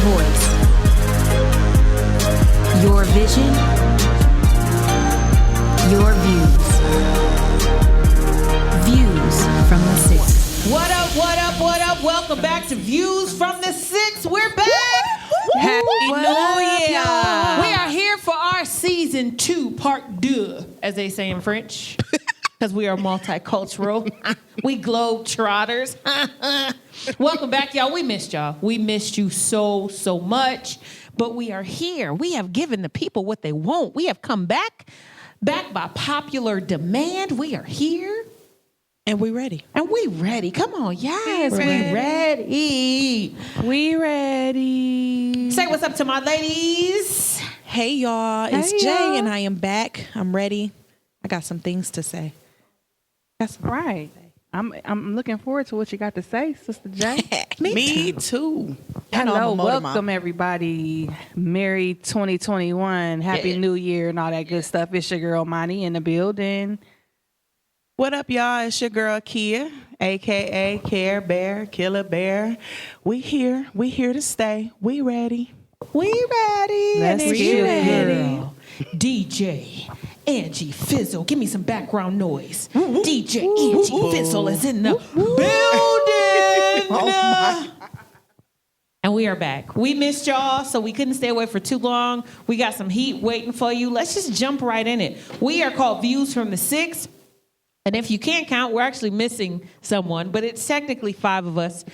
voice, your vision, your views. Views from the Six. What up, what up, what up? Welcome back to Views from the Six. We're back. Happy New Year. We are here for our season 2, part 2, as they say in French. Because we are multicultural. We globe trotters. Welcome back, y'all. We missed y'all. We missed you so much. But we are here. We have given the people what they want. We have come back by popular demand. We are here. And we ready. And we ready. Come on, yes. We ready. We ready. Say what's up to my ladies. Hey, y'all. It's Jay, and I am back. I'm ready. I got some things to say. That's right. I'm looking forward to what you got to say, Sister Jay. Me too. Hello, welcome everybody. Merry 2021. Happy New Year and all that good stuff. It's your girl Monty in the building. What up, y'all? It's your girl Kia, a.k.a. Care Bear, Killer Bear. We here. We here to stay. We ready. We ready. Let's and it's get your it. girl, DJ Angie Fizzle. Give me some background noise. DJ Angie Fizzle is in the building. Oh, my. And we are back. We missed y'all, so we couldn't stay away for too long. We got some heat waiting for you. Let's just jump right in it. We are called Views from the Six. And if you can't count, we're actually missing someone, but it's technically 5 of us.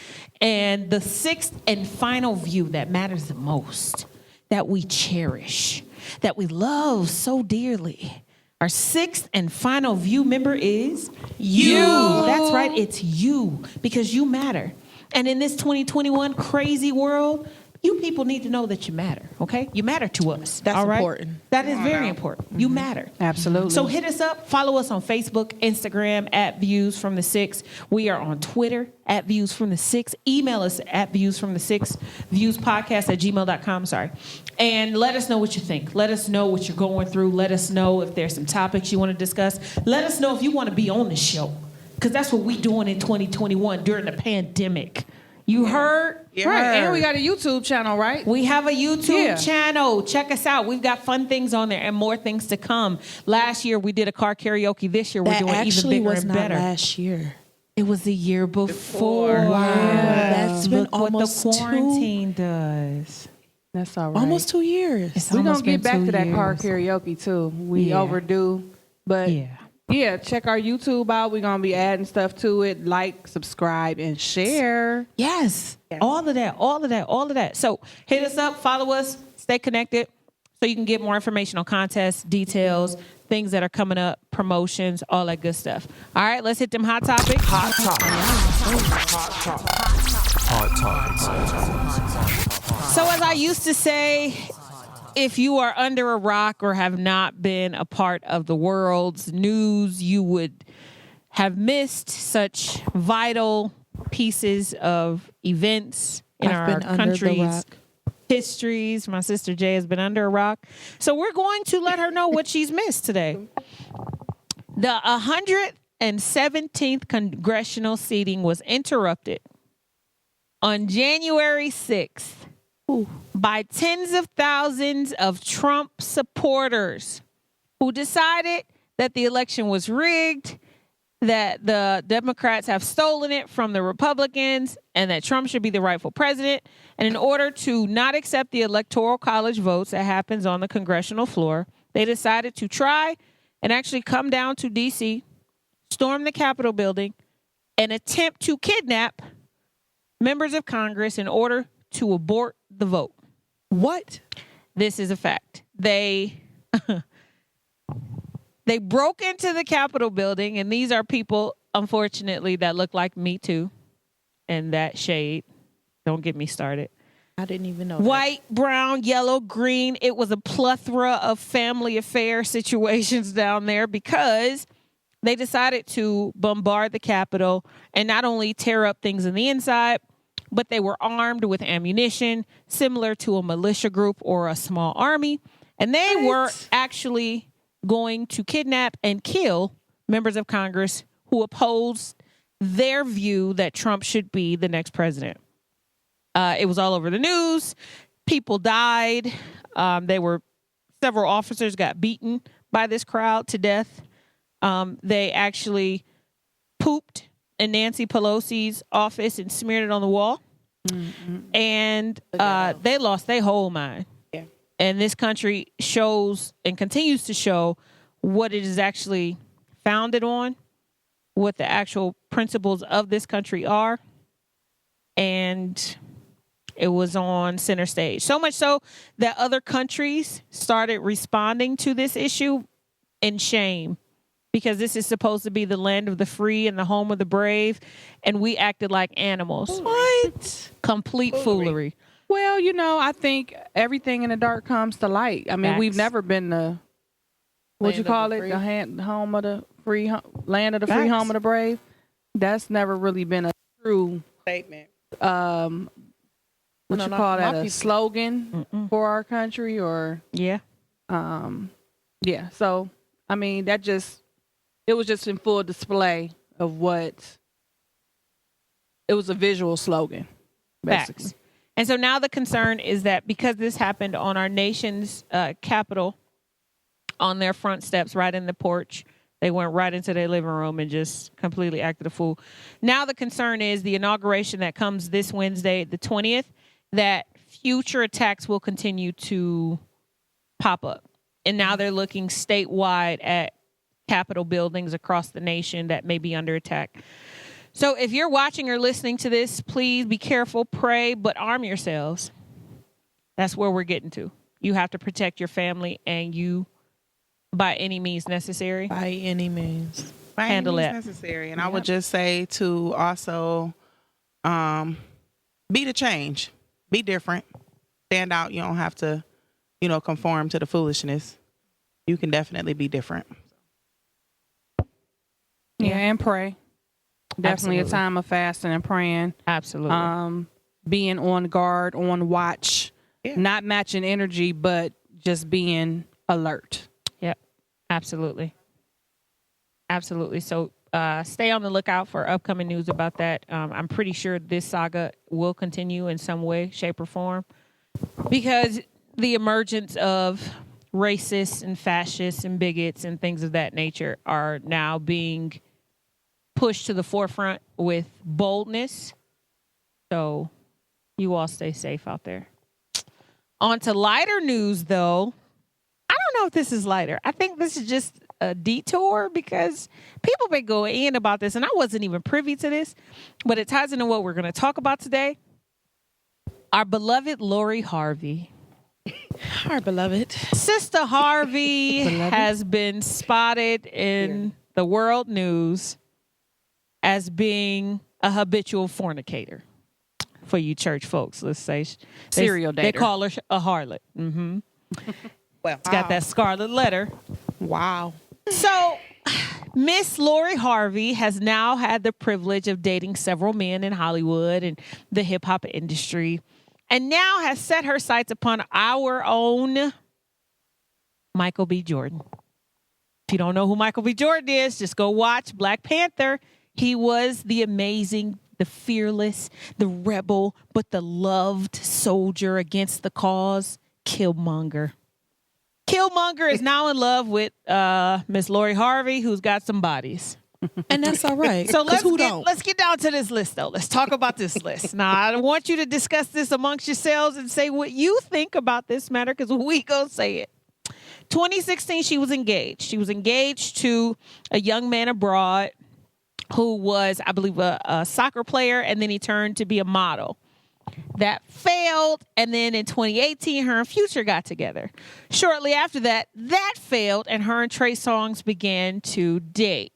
And the 6th and final view that matters the most, that we cherish, that we love so dearly, our 6th and final view member is you. That's right, it's you, because you matter. And in this 2021 crazy world, you people need to know that you matter, okay? You matter to us. That's all right? important. That is very important. You matter. Absolutely. So hit us up. Follow us on Facebook, Instagram, at Views from the Six. We are on Twitter, at Views from the Six. Email us at Views from the Six, viewspodcast@gmail.com, sorry. And let us know what you think. Let us know what you're going through. Let us know if there's some topics you want to discuss. Let us know if you want to be on the show, because that's what we're doing in 2021 during the pandemic. You heard? Right, and we got a YouTube channel, right? We have a YouTube channel. Check us out. We've got fun things on there and more things to come. Last year, we did a car karaoke. This year, we're doing even bigger was and not better. last year. It was the year before. Wow. That's been Look almost what the quarantine does. That's all right. Almost 2 years. We're going to been get back 2 to that car years. karaoke, too. We Yeah. overdue. But yeah, check our YouTube out. We're going to be adding stuff to it. Like, subscribe, and share. Yes. All of that. So hit us up, follow us, stay connected so you can get more information on contests, details, things that are coming up, promotions, all that good stuff. All right, let's hit them hot topics. So as I used to say, if you are under a rock or have not been a part of the world's news, you would have missed such vital pieces of events in our country's histories. My sister Jay has been under a rock. So we're going to let her know what she's missed today. The 117th congressional seating was interrupted on January 6th by tens of thousands of Trump supporters who decided that the election was rigged, that the Democrats have stolen it from the Republicans, and that Trump should be the rightful president. And in order to not accept the Electoral College votes that happens on the congressional floor, they decided to try and actually come down to D.C., storm the Capitol building, and attempt to kidnap members of Congress in order to abort the vote. What? This is a fact. They broke into the Capitol building, and these are people, unfortunately, that look like me too, and that shade. Don't get me started. I didn't even know. White, brown, yellow, green. It was a plethora of family affair situations down there because they decided to bombard the Capitol and not only tear up things in the inside, but they were armed with ammunition similar to a militia group or a small army. And they were actually going to kidnap and kill members of Congress who opposed their view that Trump should be the next president. It was all over the news. People died. Several officers got beaten by this crowd to death. They actually pooped in Nancy Pelosi's office and smeared it on the wall. Mm-hmm. And they lost their whole mind. Yeah. And this country shows and continues to show what it is actually founded on, what the actual principles of this country are. And it was on center stage. So much so that other countries started responding to this issue in shame, because this is supposed to be the land of the free and the home of the brave, and we acted like animals. What? Complete foolery. Well, I think everything in the dark comes to light. I mean, we've never been the, what you call it, the home of the free, land of the free, home of the brave. That's never really been a true statement. What you call that, a slogan for our country, or yeah. So I mean, it was just in full display of what it was, a visual slogan, basically. Facts. And so now the concern is that because this happened on our nation's capital, on their front steps, right in the porch, they went right into their living room and just completely acted a fool. Now the concern is the inauguration that comes this Wednesday, the 20th, that future attacks will continue to pop up. And now they're looking statewide at Capitol buildings across the nation that may be under attack. So if you're watching or listening to this, please be careful, pray, but arm yourselves. That's where we're getting to. You have to protect your family, and you, by any means necessary. By any means. Handle it. Necessary. And I would just say to also be the change. Be different. Stand out. You don't have to, conform to the foolishness. You can definitely be different. Yeah, and pray. Definitely Absolutely. a time of fasting and praying. Absolutely. Being on guard, on watch, not matching energy, but just being alert. Yep. Absolutely. Absolutely. So stay on the lookout for upcoming news about that. I'm pretty sure this saga will continue in some way, shape, or form, because the emergence of racists and fascists and bigots and things of that nature are now being pushed to the forefront with boldness. So you all stay safe out there. On to lighter news, though. I don't know if this is lighter. I think this is just a detour, because people been going in about this, and I wasn't even privy to this, but it ties into what we're going to talk about today. Our beloved Lori Harvey. Our beloved. Sister Harvey has been spotted in the world news as being a habitual fornicator. For you church folks, let's say. Serial dater. They call her a harlot. Mm-hmm. Well, it's got that scarlet letter. Wow. So, Miss Lori Harvey has now had the privilege of dating several men in Hollywood and the hip hop industry, and now has set her sights upon our own Michael B. Jordan. If you don't know who Michael B. Jordan is, just go watch Black Panther. He was the amazing, the fearless, the rebel, but the loved soldier against the cause, Killmonger. Killmonger is now in love with Miss Lori Harvey, who's got some bodies. And that's all right. So let's get down to this list, though. Let's talk about this list. Now, I want you to discuss this amongst yourselves and say what you think about this matter, because we gonna say it. 2016, she was engaged. She was engaged to a young man abroad who was, I believe, a soccer player, and then he turned to be a model. That failed, and then in 2018, her and Future got together. Shortly after that, that failed, and her and Trey Songz began to date.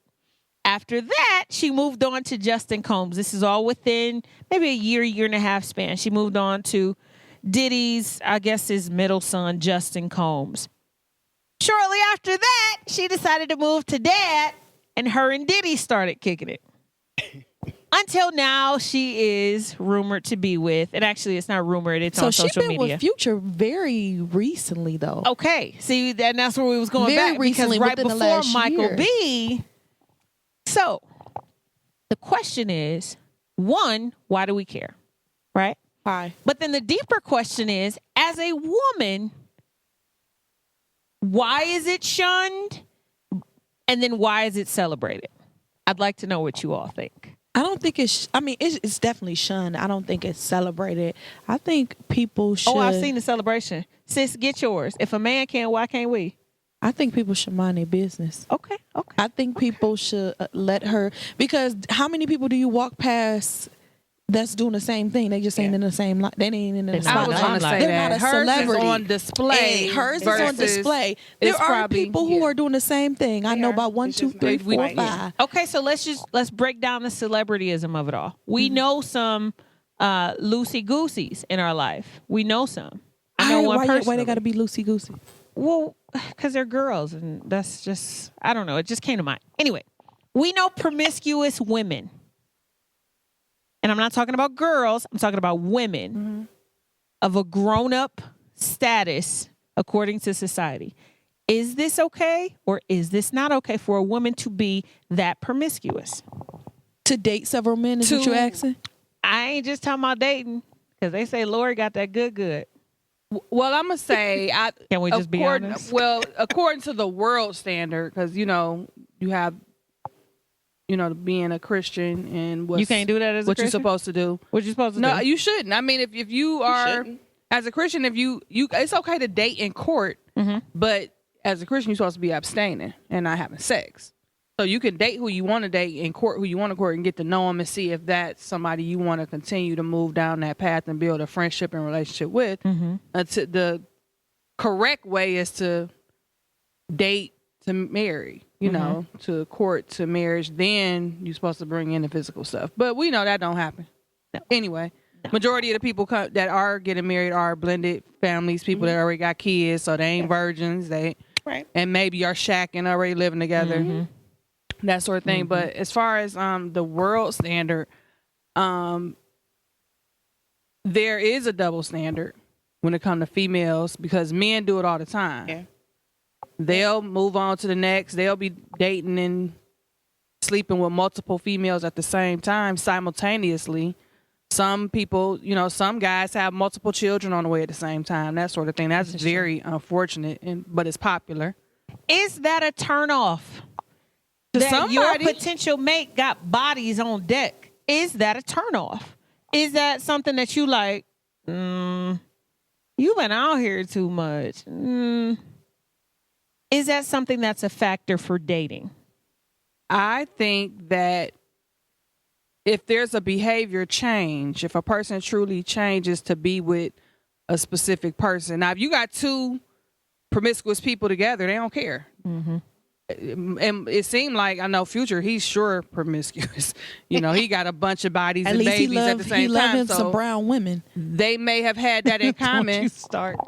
After that, she moved on to Justin Combs. This is all within maybe a year and a half span. She moved on to Diddy's, I guess, his middle son, Justin Combs. Shortly after that, she decided to move to Dad, and her and Diddy started kicking it. Until now, she is rumored to be with, and actually it's not rumored, it's on social media. So she's been with Future very recently, though. Okay, see, that's where we was going very back. Recently, because right within before the last Michael year. B. So, the question is, one, why do we care? Right? Why? But then the deeper question is, as a woman, why is it shunned? And then why is it celebrated? I'd like to know what you all think. I don't think it's. I mean, it's definitely shunned. I don't think it's celebrated. I think people should. Oh, I've seen the celebration. Sis, get yours. If a man can, why can't we? I think people should mind their business. Okay. I think people should let her, because how many people do you walk past that's doing the same thing? They just ain't in the same line. They ain't in the I spotlight. was gonna say They're not a hers celebrity. is on display. And hers is versus on display. it's There are probably- people who are doing the same thing. I know are. about 1, It's 2, just 3, not 4, quite, 5. Okay, so let's break down the celebrityism of it all. We know some loosey gooseys in our life. We know some. I know one person. Why they got to be loosey goosey? Well, because they're girls, and that's just, I don't know. It just came to mind. Anyway, we know promiscuous women. And I'm not talking about girls. I'm talking about women of a grown-up status according to society. Is this okay or is this not okay for a woman to be that promiscuous? To date several men is what you asking? I ain't just talking about dating, because they say Lori got that good. Well, I'm gonna say, Can we just be honest? Well, according to the world standard, because you have, being a Christian and You can't do that as a what you're Christian? supposed to do. What you supposed to No, do? you shouldn't. I mean, if you are shouldn't. as a Christian, if you it's okay to date in court, but as a Christian, you're supposed to be abstaining and not having sex. So you can date who you want to date in court, who you want to court, and get to know them and see if that's somebody you want to continue to move down that path and build a friendship and relationship with. The correct way is to date to marry, to court to marriage. Then you're supposed to bring in the physical stuff. But we know that don't happen. No. Anyway, majority of the people that are getting married are blended families, people that already got kids, so they ain't virgins. Right. And maybe are shacking, already living together. That sort of thing. But as far as the world standard, there is a double standard when it comes to females, because men do it all the time. Yeah. They'll move on to the next. They'll be dating and sleeping with multiple females at the same time simultaneously. Some people, some guys have multiple children on the way at the same time, that sort of thing. That's very unfortunate, but it's popular. Is that a turnoff? To That your somebody. potential mate got bodies on deck. Is that a turnoff? Is that something that you like, you've been out here too much? Is that something that's a factor for dating? I think that if there's a behavior change, if a person truly changes to be with a specific person. Now, if you got two promiscuous people together, they don't care. And it seemed like, I know Future, he's sure promiscuous. He got a bunch of bodies At and least babies at the same he loved time. him some brown women. They may have had that in common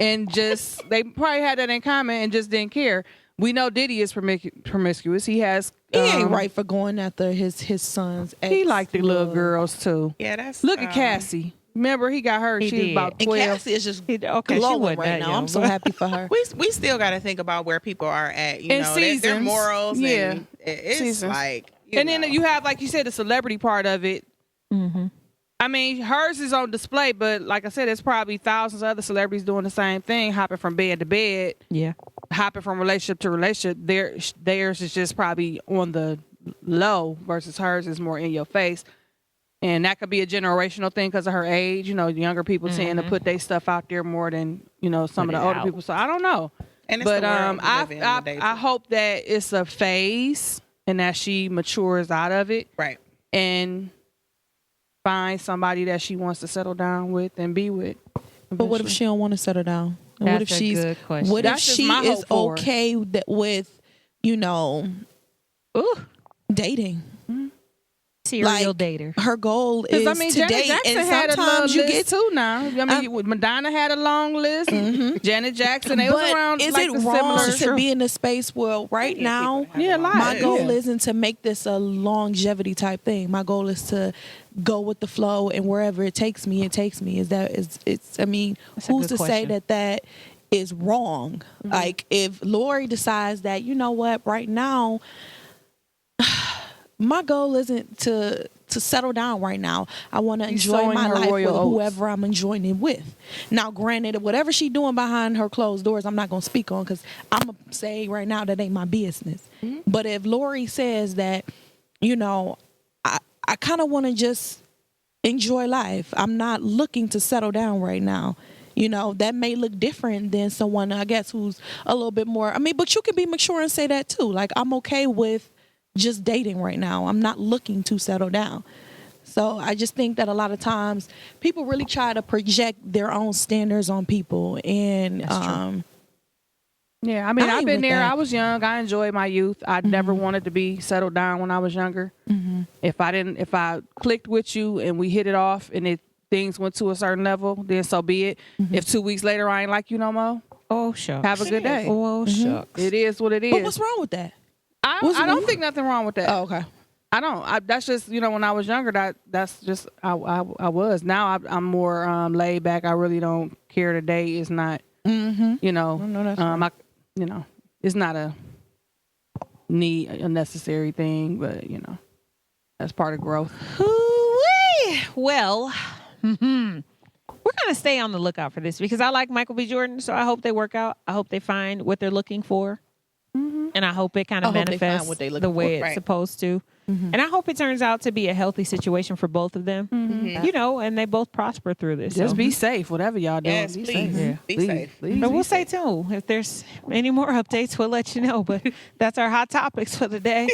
and they probably had that in common and just didn't care. We know Diddy is promiscuous. He has. He ain't right for going after his son's ex. He liked the little girls too. Yeah, that's. Look at Cassie. Remember, he got her. He She was did. about And 12. Cassie is just She glowing wasn't right that now. young, I'm so but- happy for her. We still got to think about where people are at. In Their seasons. morals. Yeah. And it's Seasons. like. And then you have, like you said, the celebrity part of it. I mean, hers is on display, but like I said, there's probably thousands of other celebrities doing the same thing, hopping from bed to bed, Yeah. hopping from relationship to relationship. Theirs is just probably on the low versus hers is more in your face. And that could be a generational thing because of her age. Younger people tend to put their stuff out there more than, some of the older people. So I don't know. And it's But the world we live in today, I too. hope that it's a phase and that she matures out of it Right. and find somebody that she wants to settle down with and be with. But what if she don't want to settle down? And what if That's a she's good question. what That's if just she my is hope for her. okay with dating? Serial dater. Her goal is Because to Janet date, Jackson and had a sometimes little you list get. too now. I mean, Madonna had a long list. Janet Jackson, they was But around. is like it the wrong similar. to be in a space where right now Yeah, a lot. my goal Yeah. isn't to make this a longevity type thing. My goal is to go with the flow, and wherever it takes me, it takes me. I mean, That's a who's good to say question. that is wrong? Like if Lori decides that, you know what, right now, my goal isn't to to settle down right now. I want to enjoy sowing my her life with royal oats. whoever I'm enjoying it with. Now, granted, whatever she doing behind her closed doors, I'm not going to speak on because I'm going to say right now that ain't my business. But if Lori says that, you know, I kind of want to just enjoy life. I'm not looking to settle down right now. You know, that may look different than someone, I guess, who's a little bit more. I mean, but you can be mature and say that too. Like, I'm okay with just dating right now. I'm not looking to settle down. So I just think that a lot of times people really try to project their own standards on people. And yeah, I mean, I I've ain't been with there. that. I was young. I enjoyed my youth. I never wanted to be settled down when I was younger. If I clicked with you and we hit it off and things went to a certain level, then so be it. If 2 weeks later I ain't like you no more, Oh, shucks. have a good day. Oh, shucks. It is what it is. but what's wrong with that? I don't think nothing wrong with that. Oh, okay. I don't. That's just, you know, when I was younger, that's just I was. Now I'm more laid back. I really don't care. Today is not. You know. No, that's you know, it's not a necessary thing, but you know, that's part of growth. Hoo-wee. Well, we're going to stay on the lookout for this because I like Michael B. Jordan, so I hope they work out. I hope they find what they're looking for. And I hope it kind of I hope they find manifests what they looking the way for, it's right. supposed to. And I hope it turns out to be a healthy situation for both of them. You know, and they both prosper through this. Just so. be safe, whatever y'all doing. Yes, be please. safe. Yeah. Be safe. Please But be we'll safe. stay tuned. If there's any more updates, we'll let you know. But that's our hot topics for the day.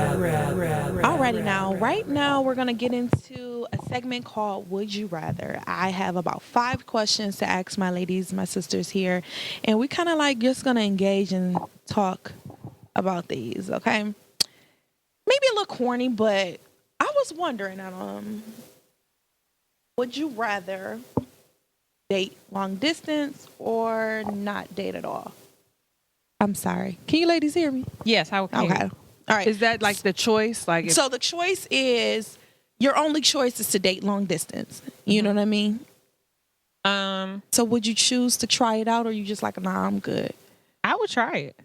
Alrighty now. Right now, we're going to get into a segment called Would You Rather. I have about 5 questions to ask my ladies, my sisters here. And we kind of like just going to engage and talk about these, okay? Maybe a little corny, but I was wondering, would you rather date long distance or not date at all? I'm sorry. Can you ladies hear me? Yes, how can Okay. All right. Is that like the choice? Like, if, So the choice is, your only choice is to date long distance. You know what I mean? So would you choose to try it out, or you just like, nah, I'm good? I would try it.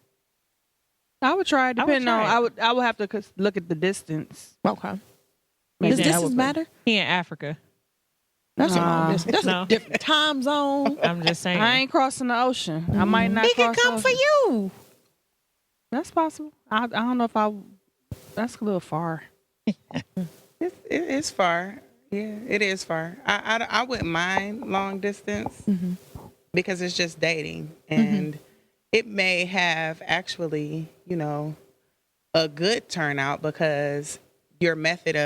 I would try it. I would Depending try on, it. I would have to look at the distance. Okay. Maybe Does that distance would- matter? He in Africa. That's a long Nah. distance. That's No. a different time zone. I'm just saying. I ain't crossing the ocean. I might not. He can cross the come for ocean. you. That's possible. I don't know if I. That's a little far. It's far. Yeah, it is far. I wouldn't mind long distance because it's just dating, and it may have actually, you know, a good turnout because your method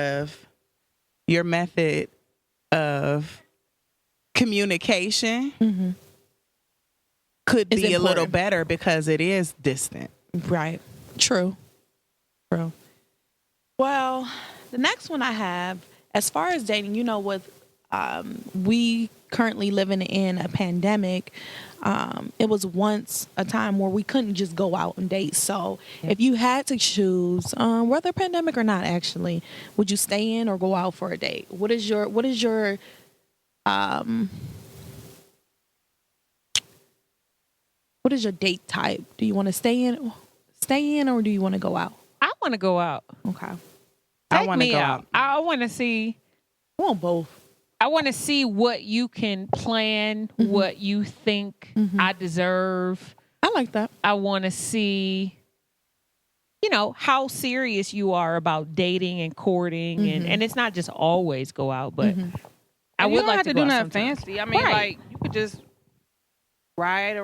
of communication could Is be a little important. better because it is distant. Right. True. Well, the next one I have, as far as dating, you know, with we currently living in a pandemic, it was once a time where we couldn't just go out and date. So if you had to choose, whether pandemic or not, actually, would you stay in or go out for a date? What is your date type? Do you want to stay in, or do you want to go out? I want to go out. Okay. I Take wanna me go out. out. I want to see. I want both. I want to see what you can plan, what you think I deserve. I like that. I want to see, you know, how serious you are about dating and courting, and it's not just always go out, but I You would don't like have to to go do out nothing sometimes. fancy. I mean, Right. like you could just ride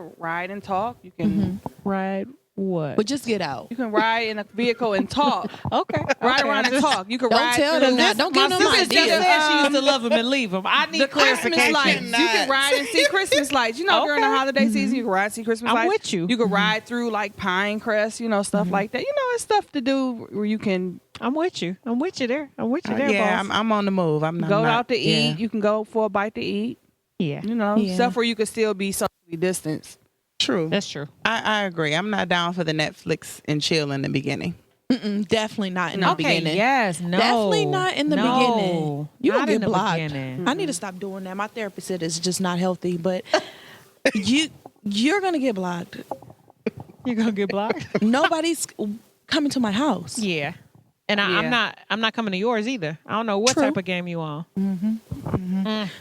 and talk. You can Ride what? But just get out. you can ride in a vehicle and talk. Okay. Ride around and talk. You can Don't ride tell through them that. Don't give them My sister just ideas. said she used to love him and leave him. I need the Christmas clarification. lights. You can ride and see Christmas lights. You know, during the Okay. holiday season, you can ride and see Christmas I'm lights. with you. You can ride through like Pinecrest, you know, stuff like that. You know, it's stuff to do where you can I'm with you. I'm with you there. I'm with you there, Yeah, boss. I'm on the move. I'm not go out to yeah. eat. You can go for a bite to eat. Yeah, You know, Yeah. stuff where you can still be socially distanced. True. that's true. I agree. I'm not down for the Netflix and chill in the beginning. Definitely not in the Okay, beginning. yes, no. Definitely not in the No, beginning. You not gonna in get the blocked. beginning. I need to stop doing that. My therapist said it's just not healthy, but you're gonna get blocked. You're going to get blocked? Nobody's coming to my house. Yeah. And Yeah. I'm not coming to yours either. I don't know what True. type of game you on.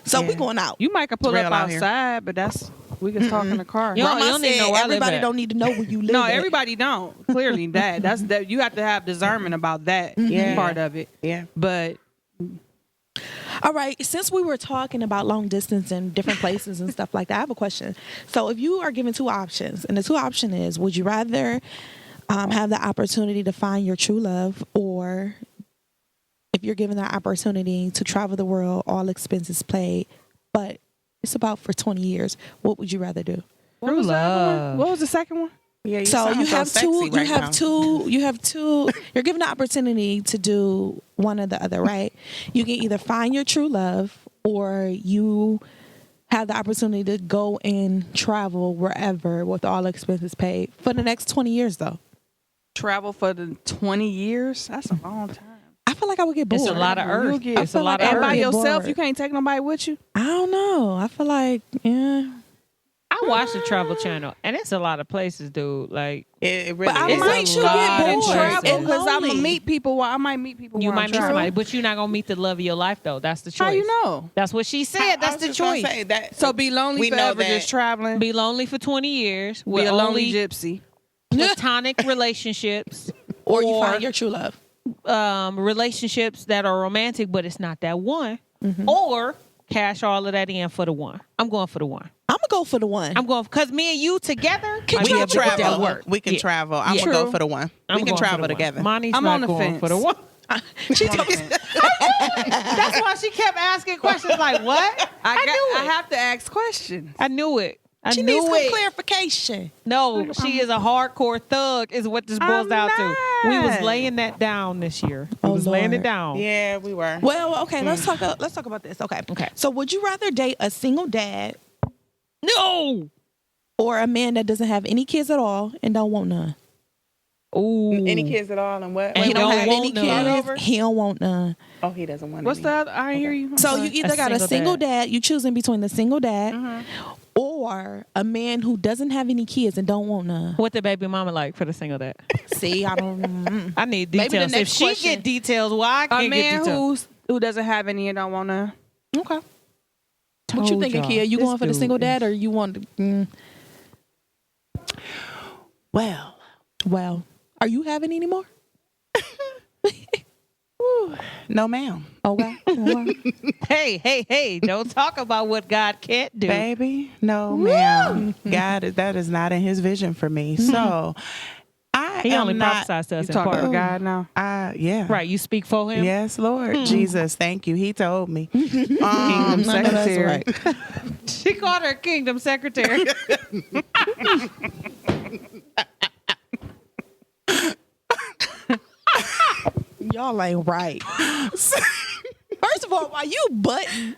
So we Yeah. going out. You might could pull Real up out here. outside, but we can talk in the car. You don't- Grandma need to know said where I live everybody at. don't need to know where you live. No, at. everybody don't. Clearly that you have to have discernment about that Yeah. part of it. Yeah. But All right. Since we were talking about long distance and different places and stuff like that, I have a question. So if you are given two options, and the two option is, would you rather have the opportunity to find your true love, or if you're given the opportunity to travel the world, all expenses paid, but it's about for 20 years, what would you rather do? what was the other one? What was the second one? Yeah, you So sound you so have sexy two. right now. You have two. You're given the opportunity to do one or the other, right? You can either find your true love, or you have the opportunity to go and travel wherever with all expenses paid for the next 20 years, though. Travel for the 20 years? That's a long time. I feel like I would get bored. It's a lot of You'll earth. get- It's a lot of I And feel earth. by get yourself, bored. you can't take nobody with you? I don't know. I feel like, yeah. I watch the Travel Channel, and it's a lot of places, dude. Like, It really But I is. might a you lot get of bored places. and Because I'm lonely. gonna meet people. I might meet people. you while might I'm meet traveling. somebody, but you're not gonna meet the love of your life, though. That's the choice. How you know? That's what she said. I That's was the just gonna choice. say that. So be lonely We know forever, that- just traveling. Be lonely for 20 years Be with a lonely only gypsy. platonic relationships, Or you find your true love. relationships that are romantic, but it's not that one, or cash all of that in for the one. I'm going for the one. I'm going to go for the one. I'm going because me and you together Can might you be able to make that travel. work. We can Yeah. travel. I'm Yeah. gonna go True. for the one. I'm We can going for travel the one. together. Monty's I'm not on the going fence. for the one. She told me. That's why she kept asking questions like, "What?" I knew I it. have to ask questions. I knew it. I She knew needs some it. clarification. No, she is a hardcore thug. Is what this boils I'm down to. We was not. laying that down this year. We Oh, was laying it Lord. down. Yeah, we were. Well, okay, let's talk about this. Okay. Okay. So would you rather date a single dad No. or a man that doesn't have any kids at all and don't want none? Ooh. Any kids at all, and what? And He don't don't have want any none. kids. He don't want none. Oh, he doesn't want. What's any. the other? I hear you. I'm So sorry. you either got a single single dad. dad. You choosing between the single dad or a man who doesn't have any kids and don't want none. What the baby mama like for the single dad? See, I don't. I need Maybe the details. If next she question- get details, why I a can't get man details? who doesn't have any and don't want to. Okay. What you Told thinking, y'all. Kia? You This going for the dude single dad is- or you want? Well, Well, are you having any more? no, ma'am. Oh wow. Oh, wow. Hey! Don't talk about what God can't do. Baby, no, ma'am. God, that is not in His vision for me. So, I He am only not. prophesies to us You in talking part. to God now? Yeah. Right? You speak for him. Yes, Lord Jesus, thank you. He told me. Kingdom I know that's secretary. right. She called her kingdom secretary. Y'all ain't right. First of all, why you button?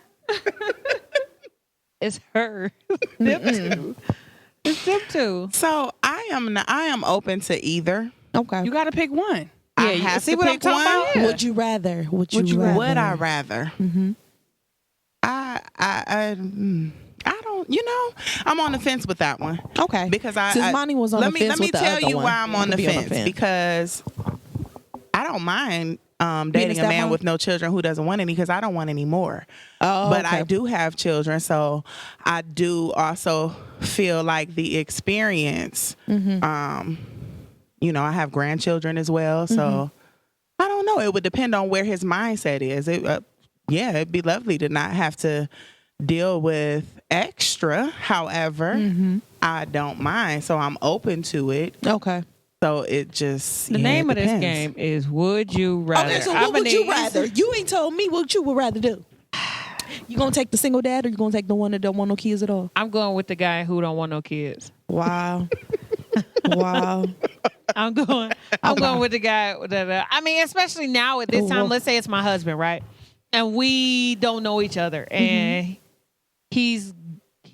It's her. Them two. It's them two. So I am open to either. Okay. You got to pick one. I you have see to what I'm pick talking one. about? Yeah. Would you rather? Would you you rather? Would I rather? I don't. You know, I'm on the fence with that one. Okay. Because Since Monty was on let the me fence let me with the tell other you one, why I'm you on can the be on the fence, fence. because I don't mind dating a man stepmom? with no children who doesn't want any, because I don't want any more. Oh, But okay. I do have children, so I do also feel like the experience. You know, I have grandchildren as well, so I don't know. It would depend on where his mindset is. It'd be lovely to not have to deal with extra. However, I don't mind, so I'm open to it. Okay. So it just The name of this game is Would You Rather. Okay, so I'm what would gonna you need- rather? You ain't told me what you would rather do. You gonna take the single dad or you gonna take the one that don't want no kids at all? I'm going with the guy who don't want no kids. Wow. Wow. I'm going with the guy that I mean, especially now at this time, let's say it's my husband, right? And we don't know each other and he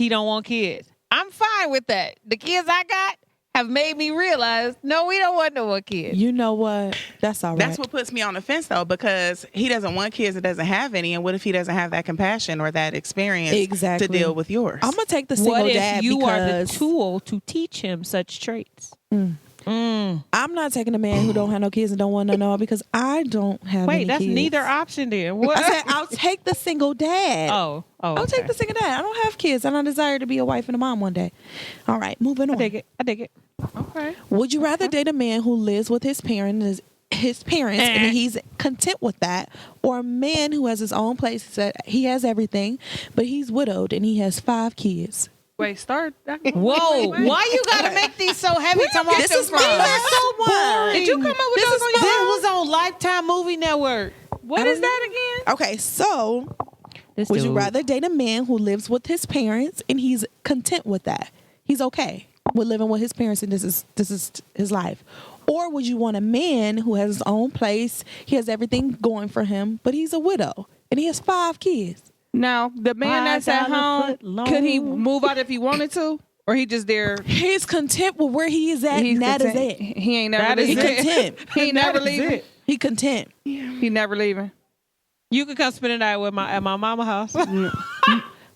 don't want kids. I'm fine with that. The kids I got have made me realize, no, we don't want no more kids. You know what? That's all right. That's what puts me on the fence, though, because he doesn't want kids and doesn't have any. And what if he doesn't have that compassion or that experience Exactly. to deal with yours? I'm gonna take the single What if dad you are the because tool to teach him such traits? I'm not taking a man who don't have no kids and don't want to know because I don't have any Wait, that's kids. neither option then. What? I said I'll take the single dad. I'll take the single dad. I don't have kids and I desire to be a wife and a mom one day. All right, moving on. I dig it. Okay. Would you rather date a man who lives with his parents and he's content with that, or a man who has his own place, that he has everything, but he's widowed and he has 5 kids? Wait, start. Whoa, why you gotta make these so heavy? This is my last one. Did you come up with those on your This own? was on Lifetime Movie Network. What is that again? Okay, so would you rather date a man who lives with his parents and he's content with that? He's okay with living with his parents and this is his life. Or would you want a man who has his own place, he has everything going for him, but he's a widow and he has 5 kids? Now, the man that's at home, could he move out if he wanted to? Or he just there? He's content with where he is at, and that is it. He ain't never He leaving. content. He ain't never leaving. He content. He never leaving. You could come spend the night with at my mama house.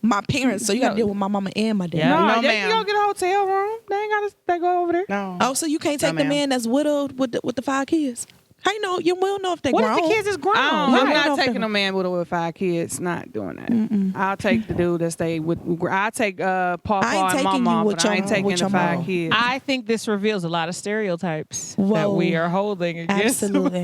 My parents, so you gotta deal with my mama and my dad. Yeah. No, No, they ma'am. can go get a hotel room. They ain't gotta they go over there. No. Oh, so you can't take the ma'am. man that's widowed with the 5 kids? How you know? You will know if they're What grown. if the kids is grown? I'm Right. not taking a man with 5 kids. Not doing that. I'll take the dude that stay with. I'll take Paw I ain't and taking Mama, you with but I ain't your- taking with the your 5 mama. kids. I think this reveals a lot of stereotypes that Whoa. we are holding against. Absolutely.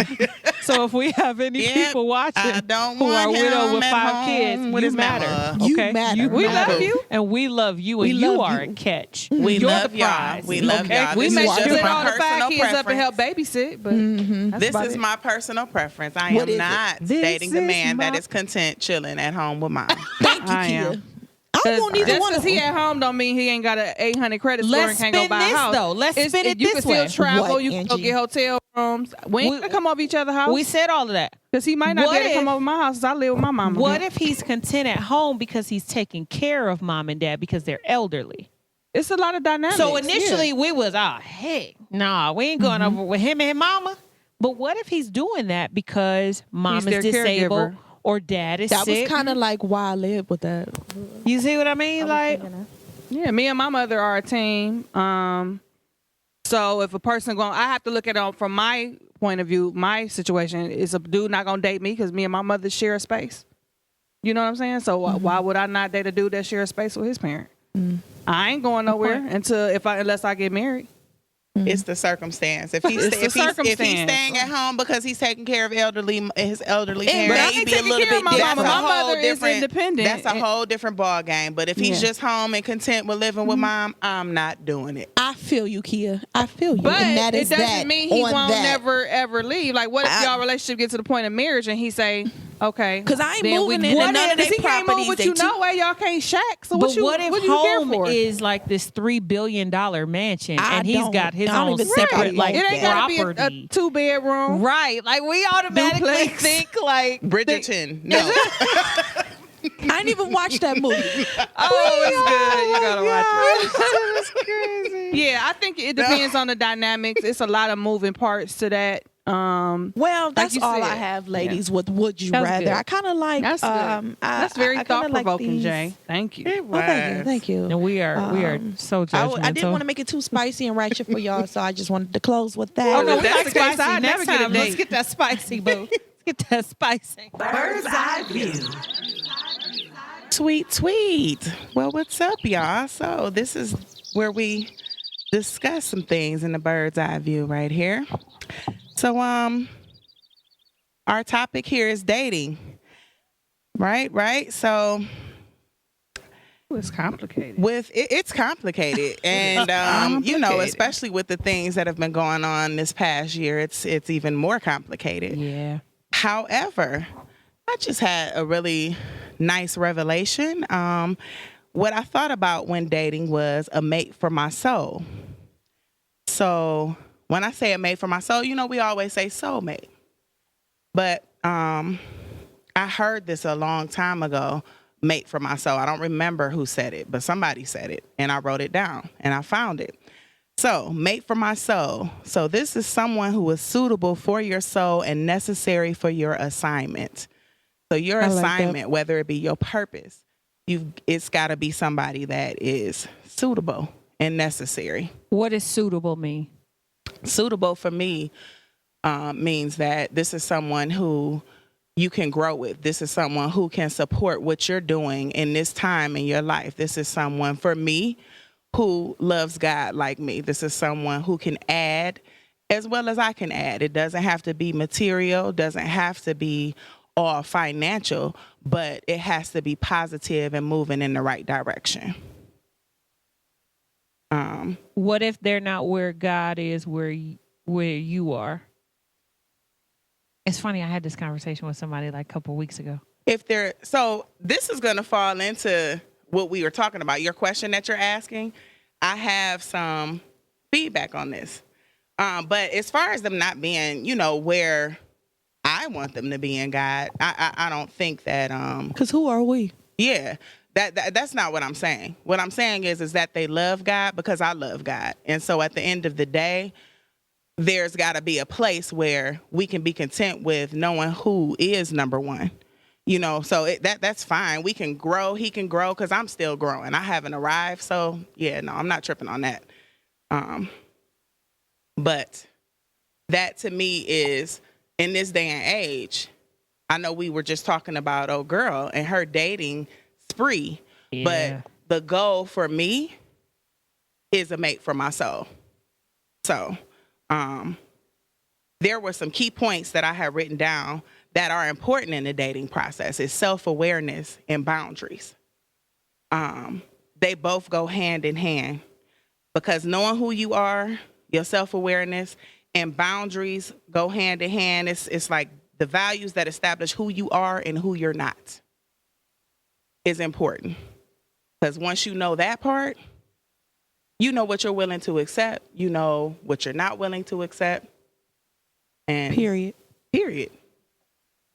So if we have any Yep, people watching I don't who are want widowed him with at 5 home kids, with you his matter. mama. You Okay, matter. We matter. love you. and we love you, We and you love are you. a catch. We You're love the y'all. prize. We love Okay? y'all. We This may is just split my all the 5 personal kids up and help preference. babysit, but that's This about is it. my personal preference. I What am is it? not This dating the is man that my- is content chilling at home with mom. Thank you, I Kia. am. I want either Just one of because he them. at home don't mean he ain't got an 800 credit score Let's and can't go spin buy a this, house. though. Let's spin it you this can way. still travel. What, You can go Angie? get hotel rooms. We ain't gonna come over each other's house. We said all of that. Because he might not What be able to if- come over my house. 'Cause I live with my mama. What if he's content at home because he's taking care of mom and dad because they're elderly? It's a lot of dynamics. So initially we was, heck, nah, we ain't going over with him and his mama. But what if he's doing that because mom He's is their disabled caregiver. or dad is That sick? was kind of like why I lived with that. You see what I mean? Like, Yeah, me and my mother are a team. So if a person going, I have to look at it from my point of view. My situation is a dude not gonna date me because me and my mother share a space. You know what I'm saying? So why would I not date a dude that share a space with his parent? I ain't going nowhere unless I get married. It's the circumstance. If he's It's the if he's circumstance. staying at home because he's taking care of his elderly But parents, I ain't maybe a taking little care bit of my different. mama. That's a My whole mother is different- independent. That's a whole different ball game. But if he's Yeah. just home and content with living with mom, I'm not doing it. I feel you, Kia. I feel you. But and that it is doesn't that mean he on won't that. never ever leave. Like, what if y'all relationship get to the point of marriage and he say, "Okay, 'Cause I ain't then moving we, into what none if, of they he can't move properties, with they you too- no way. Y'all can't shack. So but what if what you here home for? is like this $3 billion mansion I and he's don't- got his I don't own even think I separate like want It ain't gotta be property? a 2-bedroom. Right. Like we automatically Duplex. think like Bridgerton, no. I didn't even watch that movie. Oh, it's good. You gotta watch it. Yeah, I think it depends on the dynamics. It's a lot of moving parts to that. Well, that's you all I said. have, ladies, with Would You That's Rather. good. I kind of like That's good. That's very I kinda thought like provoking, these- Jay. Thank you. It Oh, thank you. was. Thank you. and we are so judgmental. I didn't want to make it too spicy and ratchet for y'all, so I just wanted to close with that. Oh no, we That's like the case, spicy. I'd Next never get a time, let's date. get that spicy, boo. Let's get that spicy. Bird's eye view. Tweet. Well, what's up, y'all? So this is where we discuss some things in the bird's eye view right here. So our topic here is dating. Right? So It's complicated. it's complicated. And you know, especially with the things that have been going on this past year, it's even more complicated. Yeah. However, I just had a really nice revelation. What I thought about when dating was a mate for my soul. So when I say a mate for my soul, you know, we always say soulmate. But I heard this a long time ago, mate for my soul. I don't remember who said it, but somebody said it, and I wrote it down, and I found it. So, mate for my soul. So this is someone who is suitable for your soul and necessary for your assignment. So your I like that. assignment, whether it be your purpose, it's got to be somebody that is suitable and necessary. What does suitable mean? Suitable for me means that this is someone who you can grow with. This is someone who can support what you're doing in this time in your life. This is someone, for me, who loves God like me. This is someone who can add as well as I can add. It doesn't have to be material, doesn't have to be all financial, but it has to be positive and moving in the right direction. What if they're not where God is, where you are? It's funny, I had this conversation with somebody like a couple weeks ago. So this is going to fall into what we were talking about, your question that you're asking. I have some feedback on this. But as far as them not being, where I want them to be in God, I don't think that. Because who are we? Yeah, that's not what I'm saying. What I'm saying is that they love God because I love God. And so at the end of the day, there's got to be a place where we can be content with knowing who is number one. So that's fine. We can grow. He can grow because I'm still growing. I haven't arrived. So, yeah, no, I'm not tripping on that. But that to me is, in this day and age, I know we were just talking about old girl and her dating spree, but the goal for me is a mate for my soul. So there were some key points that I had written down that are important in the dating process. Is self-awareness and boundaries. They both go hand in hand, because knowing who you are, your self-awareness and boundaries go hand in hand. It's like the values that establish who you are and who you're not is important. Because once you know that part, you know what you're willing to accept. You know what you're not willing to accept. And Period.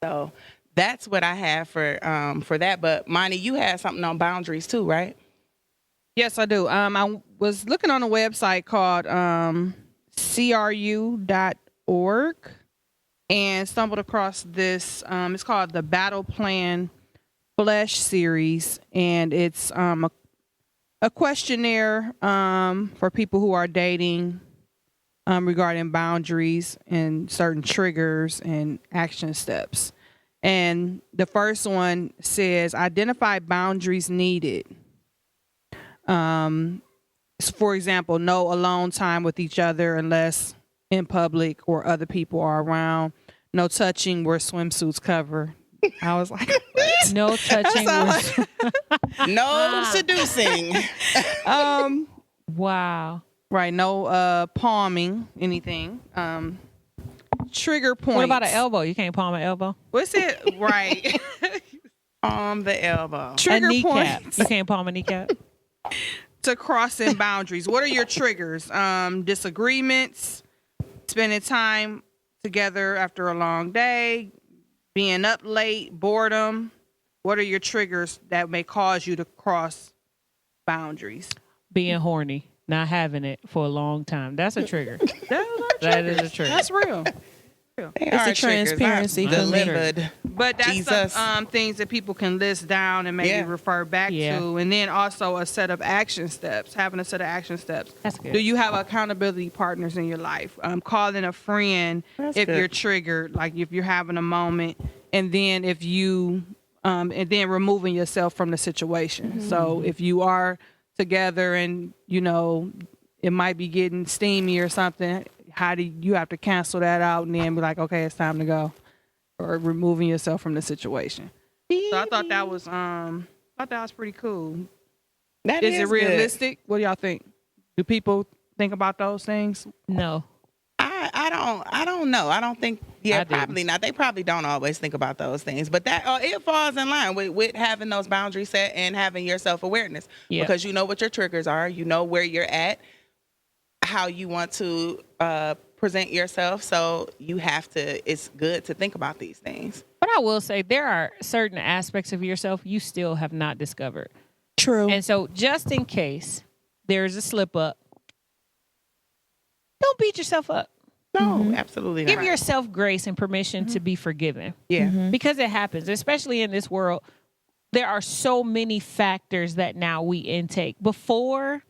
So that's what I have for that. But Monty, you had something on boundaries too, right? Yes, I do. I was looking on a website called cru.org and stumbled across this. It's called the Battle Plan Flesh series, and it's a questionnaire for people who are dating regarding boundaries and certain triggers and action steps. And the first one says, identify boundaries needed. For example, no alone time with each other unless in public or other people are around. No touching where swimsuits cover. I was like, what? No touching. No seducing. Wow. Right. No palming anything. Trigger points. What about an elbow? You can't palm an elbow. What's it? Right. On the elbow. Trigger a kneecap. points. You can't palm a kneecap. To crossing boundaries. What are your triggers? Disagreements, spending time together after a long day, being up late, boredom. What are your triggers that may cause you to cross boundaries? Being horny, not having it for a long time. That's a trigger. That is a trigger. That's real. It's a transparency. Delivered. But that's Jesus. some things that people can list down and maybe refer back to. And then also a set of action steps, having a set of action steps. That's good. Do you have accountability partners in your life? Calling a friend if you're triggered, like if you're having a moment, and then if you, and then removing yourself from the situation. Mm-hmm. So if you are together and, it might be getting steamy or something, how do you have to cancel that out and then be like, okay, it's time to go, or removing yourself from the situation? So I thought that was pretty cool. Is it realistic? Good. What do y'all think? Do people think about those things? No. I don't know. I don't think. Yeah, probably not. They probably don't always think about those things, but that it falls in line with having those boundaries set and having your self-awareness, because you know what your triggers are. You know where you're at, how you want to present yourself. So you have to, it's good to think about these things. But I will say there are certain aspects of yourself you still have not discovered. True. And so just in case there's a slip up, don't beat yourself up. No, absolutely not. Give yourself grace and permission to be forgiven. Yeah. Because it happens, especially in this world. There are so many factors that now we intake. Before,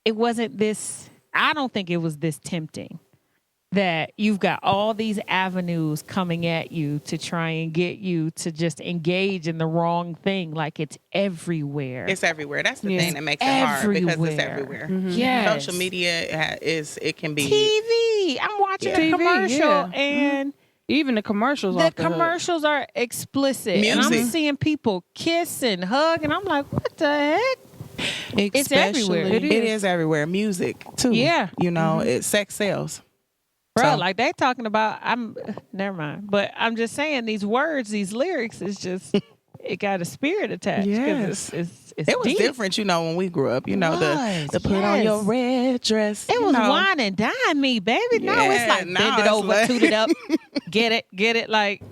it wasn't this, I don't think it was this tempting. that you've got all these avenues coming at you to try and get you to just engage in the wrong thing. Like it's everywhere. It's everywhere. That's the thing that makes it hard because it's everywhere. Yes. Social media it can be TV. I'm watching a TV, commercial and even the commercials. the off the hook. commercials are explicit. And I'm Music. seeing people kiss and hug, and I'm like, what the heck? It's everywhere. it is everywhere. Music too. Yeah. You know, it's sex sells. Bro, So- like they talking about, never mind. But I'm just saying these words, these lyrics is just, it got a spirit attached. 'Cause Yes. It's It was deep. different, you know, when we grew up. You know, Was, the put on your yes. red dress. It you was know. wine and dine me, baby. No, it's Yeah, like now bend it it's over, like- toot it up, get it, like.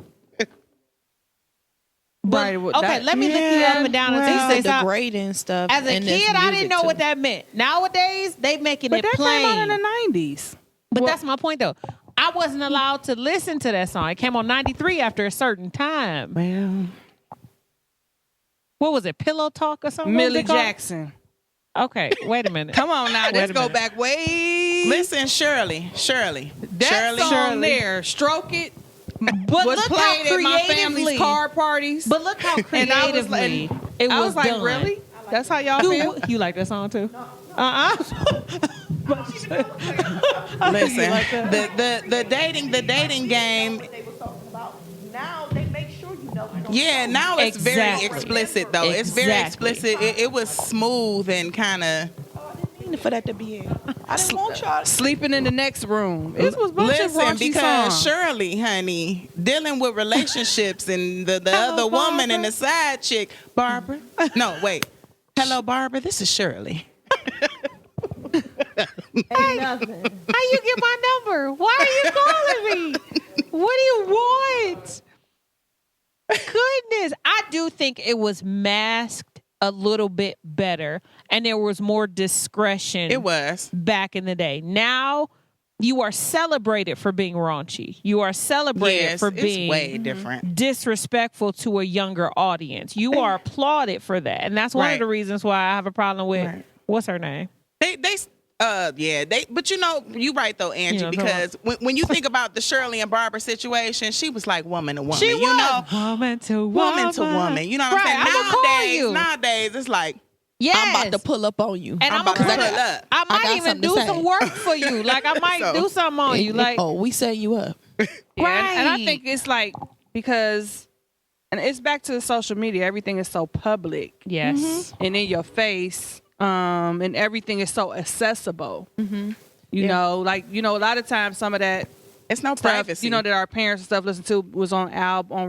But, Right, well, okay, that- let me look you up and down and They say used to something. degrading stuff. As a in this kid, I didn't music, know too. what that meant. Nowadays, they making But it that plain. came out in the 90s. But that's my point, though. I wasn't allowed to listen to that song. It came on 93 after a certain time. Well, What was it? Pillow Talk or something? What was Millie it called? Jackson. Okay, wait a minute. Come on now, Wait let's a go minute. back way. listen, Shirley. That song there, "Stroke It," But was look how played at my creatively. family's card parties. But look how and I was like, creatively it was I was like, done. really? That's how y'all feel? You like that song too? Listen, the dating game. Now they make sure you know. Yeah, now it's very Exactly. explicit though. It's very Exactly. explicit. It was smooth and kind of. For that to be in. I didn't want y'all. Sleeping in the next room. It was a bunch of Listen, raunchy because songs. Shirley, honey, dealing with relationships and the other woman and the side chick, Barbara. No, wait. Hello, Barbara. This is Shirley. Ain't nothing. How you get my number? Why are you calling me? What do you want? Goodness, I do think it was masked a little bit better, and there was more discretion. It was. Back in the day. Now you are celebrated for being raunchy. You are celebrated Yes, for it's being way different. disrespectful to a younger audience. You are applauded for that, and that's one of Right. the reasons why I have a problem with Right. what's her name. But you know, you right though, Angie, You know, because when you think about the Shirley and Barbara situation, she was like woman to woman. She you was know, woman to woman to woman. You know what Right, I'm I'ma call saying? you. Nowadays, it's like Yes. I'm about to pull up on you. and I'm I'm about to gonna pull up. I might got even something to do say. some work for you. Like I might So- do something on you. Like Oh, we set you up. Yeah, and I Right. think it's like because, and it's back to the social media. Everything is so public yes. and in your face, and everything is so accessible. You know, like a lot of times some of that it's no stuff, privacy. that our parents and stuff listen to was on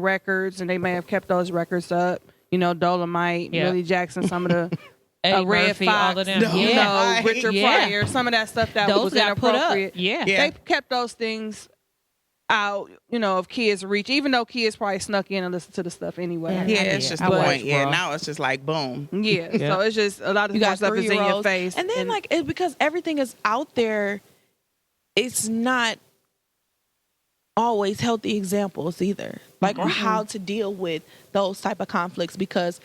records, and they may have kept those records up. Dolomite, Yeah. Millie Jackson, some of the Eddie Red Murphy, Fox, all of them. Yeah. Richard Yeah. Pryor, some of that stuff that Those was got put up. inappropriate. Yeah. Yeah. They kept those things out, of kids' reach, even though kids probably snuck in and listened to the stuff anyway. yeah, it's just I the watch point. Yeah, Raw. now it's just like boom. Yeah, Yeah. so it's just a lot of You more got stuff is in your 3-year-olds. face. And then like it's because everything is out there, it's not always healthy examples either. Like or how to deal with those type of conflicts because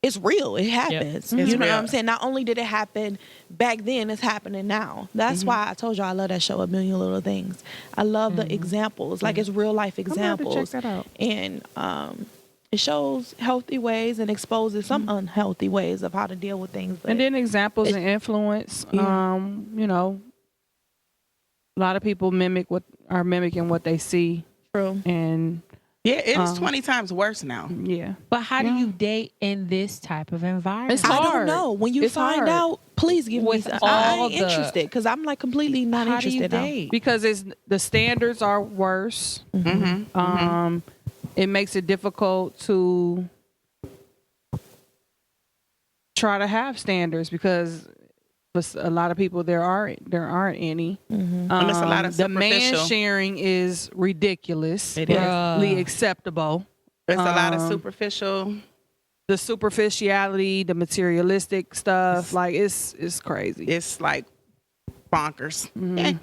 it's real. It happens. It's You know real. what I'm saying? Not only did it happen back then, it's happening now. That's why I told you I love that show, A Million Little Things. I love the examples. Like it's real life I'm gonna have to examples. check that out. And it shows healthy ways and exposes some unhealthy ways of how to deal with things. But And then examples and influence. Yeah. A lot of people are mimicking what they see, true. and Yeah, it's 20 times worse now. yeah. But how do you date in this type of environment? It's I don't hard. know. When you It's find hard. out, please give With me some. all I'm the- interested because I'm like completely not How do you interested now. date? Because the standards are worse. It makes it difficult to try to have standards because for a lot of people there aren't any. And it's a lot of the man superficial. sharing is ridiculous. It is. Acceptable. It's a lot of superficial. The superficiality, the materialistic stuff, like it's crazy. It's like bonkers. Eh.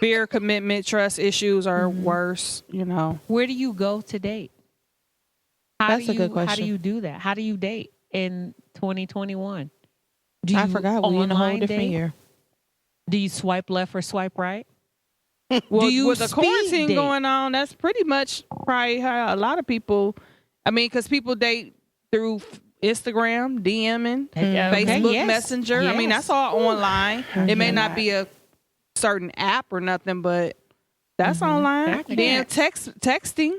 Fear, commitment, trust issues are worse. Where do you go to date? That's a good How do question. you do that? How do you date in 2021? Do I you forgot we in a whole online different date? year. Do you swipe left or swipe right? Well, Do you with the speed quarantine date? going on, that's pretty much probably how a lot of people. I mean, because people date through Instagram, DMing, Facebook yes. Messenger. I mean, Yes. that's all online. It may not be a certain app or nothing, but that's online. Then texting.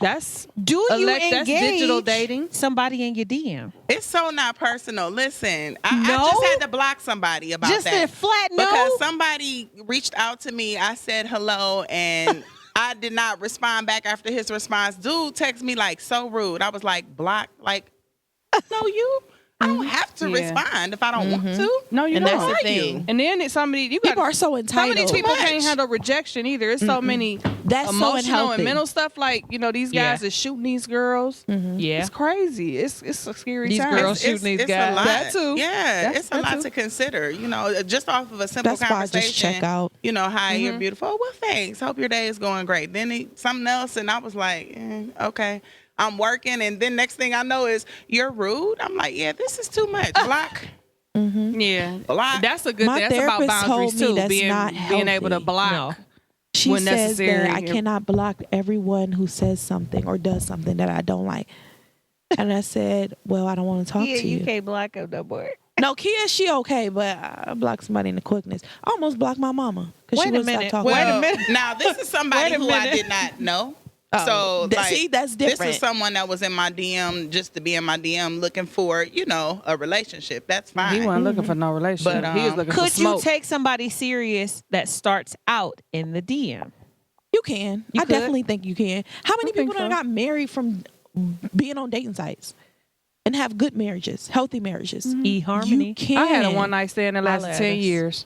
That's Do you that's engage digital dating. somebody in your DM? It's so not personal. Listen, I No? just had to block somebody about Just that. a flat no? Because somebody reached out to me. I said hello, and I did not respond back after his response. Dude texted me like so rude. I was like, block. Like, no, you. I don't have to respond if I don't want to. No, you And don't. that's the Who are thing. you? And then it's somebody you got. People are so Some of entitled. these people Too much. can't handle rejection either. It's so many That's so emotional unhealthy. and mental stuff. Like these guys is shooting these girls. Yeah. It's crazy. It's a scary These time. girls shooting these it's guys. A lot. That too. Yeah, That's- it's a that lot too. to consider. Just off of a simple That's why I conversation. just check out. Hi, you're beautiful. Oh, well, thanks. Hope your day is going great. Then something else, and I was like, okay. I'm working, and then next thing I know is you're rude. I'm like, yeah, this is too much. Block. Yeah, Block. that's a good My thing. That's about therapist boundaries told me too. that's Being not being able to healthy. block. No. She when says necessary. that I cannot block everyone who says something or does something that I don't like. And I said, well, I don't want to talk to you. can't block him no more. No, Kia, she okay, but I blocked somebody in the quickness. I almost blocked my mama because she Wait a wouldn't stop minute. talking. Wait a Well, minute. now this is somebody Wait a who I minute. did not know. Oh, So see, that's This different. was someone that was in my DM just to be in my DM looking for, a relationship. That's fine. He wasn't looking for no relationship. But, he was looking for Could you smoke. take somebody serious that starts out in the DM? You can. You I could? definitely think you can. How many I think people done so. got married from being on dating sites and have good marriages, healthy marriages? eHarmony. You can. I had a one night stand that Holla lasted at 10 us. years.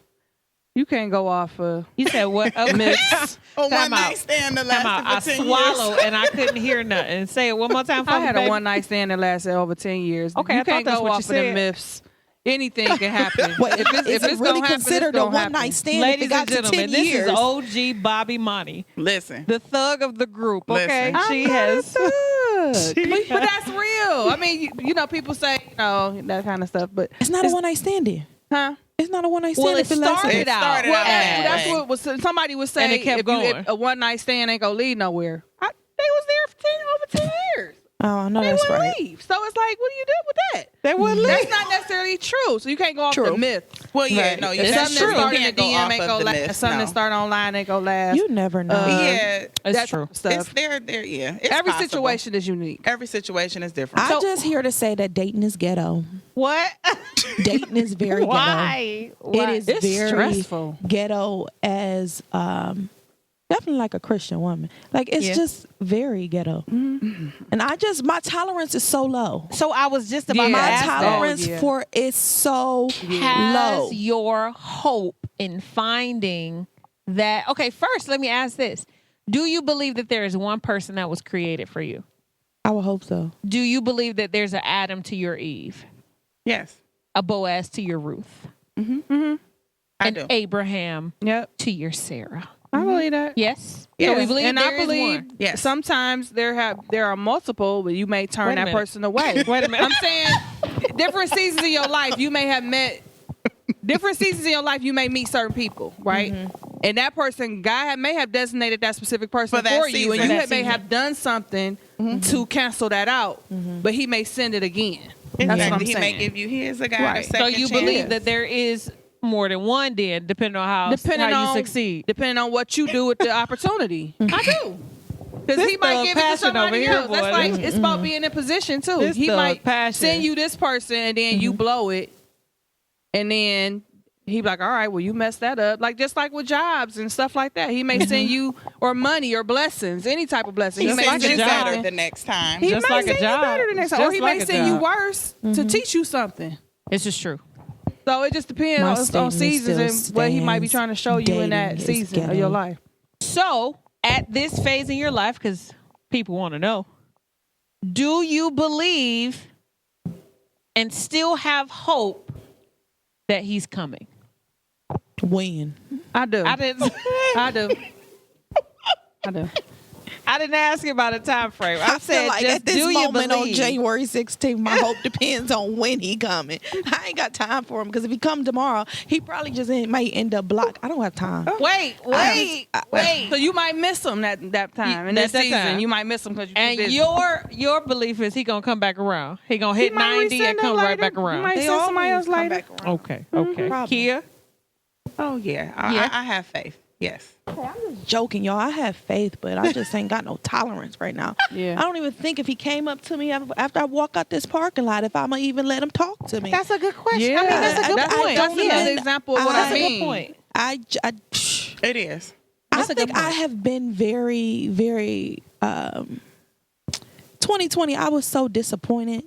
You can't go off You said what? Okay. myths. A Time one night out. stand that Time out. I lasted for 10 swallowed years. and I couldn't hear nothing. Say it one more time for I me, had a baby. one night stand that lasted over 10 years. Okay, I you thought can't that's go what you off of the said. myths. Anything can happen. Wait, if it's, is if it it's really gonna happen, considered it's a gonna one night happen. stand? Ladies if it got and to 10 gentlemen, this years? is OG Bobby Monty, Listen. the thug of the group. Okay, Listen. she has. But that's real. I mean, people say, that kind of stuff. But It's not a one night stand, then. huh? It's not a one night stand. Well, it if lasted- started It out. started Well, out as- that's way. what was somebody would say. And it kept going. If a one night stand ain't gonna lead nowhere. They was there for 10 years. Oh, I know They that's wouldn't right. leave. So it's like, what do you do with that? They wouldn't That's not necessarily true. So you can't go off the True. myth. Well, yeah, Right. no, If that's something true. that started You in can't the go DM off ain't of gonna the last. myths, Something no. that start online ain't gonna last. You never know. Yeah, It's That true. type of stuff. it's there. Yeah, it's Every possible. situation is unique. Every situation is different. I'm just here to say that dating is ghetto. What? Dating is very Why? ghetto. It is It's very stressful. ghetto as definitely like a Christian woman. Like it's Yeah. just very ghetto. And my tolerance is so low. So I was just about Yeah. to My ask that. tolerance yeah. for is so Has low. your hope in finding that? Okay, first let me ask this: do you believe that there is one person that was created for you? I would hope so. Do you believe that there's an Adam to your Eve, Yes, a Boaz to your Ruth, I and do. Abraham Yep. to your Sarah? I believe that. Yes. Yes. So we believe and there I is believe one. Yes. sometimes there are multiple, but you may Wait turn a that minute. person away. Wait a minute. I'm saying different seasons of your life, you may have met different seasons in your life. You may meet certain people, right? And that person, God may have designated that specific person For that for you, and season. you That may season. have done something to cancel that out, but He may send it again. That's what I'm Exactly. He may saying. give you. He is a guy. Right. Of So you second believe chance. that there is more than one, then, depending on how you succeed. Depending on what you do with the opportunity. I do. Because This He might thug give it to passion over somebody here, else. That's boy. like, it's about being in position too. This He thug might passion. send you this person and then you blow it. And then He be like, all right, well, you messed that up. Like, just like with jobs and stuff like that. He may send you, or money or blessings, any type of blessing. He He may sends send you you job. better something. the next time. He Just may like a send you job. better the next time. Or Just he like may a send you job. worse to teach you something. This is true. So it just depends My on statement seasons still and what He might be stands. trying to show you in that Dating is season of ghetto. your life. So, at this phase in your life, because people want to know, do you believe and still have hope that He's coming? When? I do. I didn't. I do. I do. I didn't ask you about a time frame. I I said feel like just at this do you moment on believe? January 16th, my hope depends on when he coming. I ain't got time for him because if he come tomorrow, he probably just might end up blocked. I don't have time. Wait. So you might miss him that time in this That season. time. You might miss him because you're too And busy. your belief is he gonna come back around. He gonna He hit might 90 and resend come it right later. back He around. might They send somebody always else come later. back around. Okay. Problem. Kia. Oh yeah, Yeah. I have faith. Yes. Joking, y'all. I have faith, but I just ain't got no tolerance right now. Yeah. I don't even think if he came up to me after I walk out this parking lot, if I'ma even let him talk to me. That's a good question. Yeah, I mean, that's a good that's, point. That's Yeah. another example of what That's I a good mean. point. It is. I That's a good think I point. have been very, very 2020, I was so disappointed.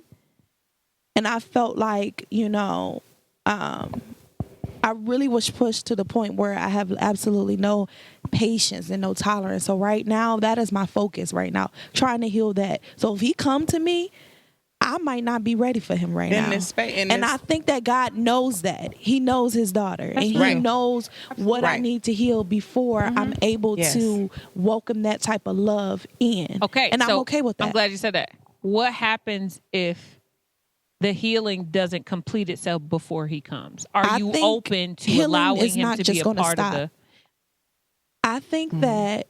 And I felt like, I really was pushed to the point where I have absolutely no patience and no tolerance. So right now, that is my focus right now, trying to heal that. So if he come to me, I might not be ready for him right In now. this space, And I think that God knows that. He knows his daughter. And he right. knows what I Right. need to heal before I'm able Yes. to welcome that type of love in. Okay. And I'm so okay with that. I'm glad you said that. What happens if the healing doesn't complete itself before he comes? Are I you think open to healing allowing is him not to just be a gonna part stop. of the... I think that,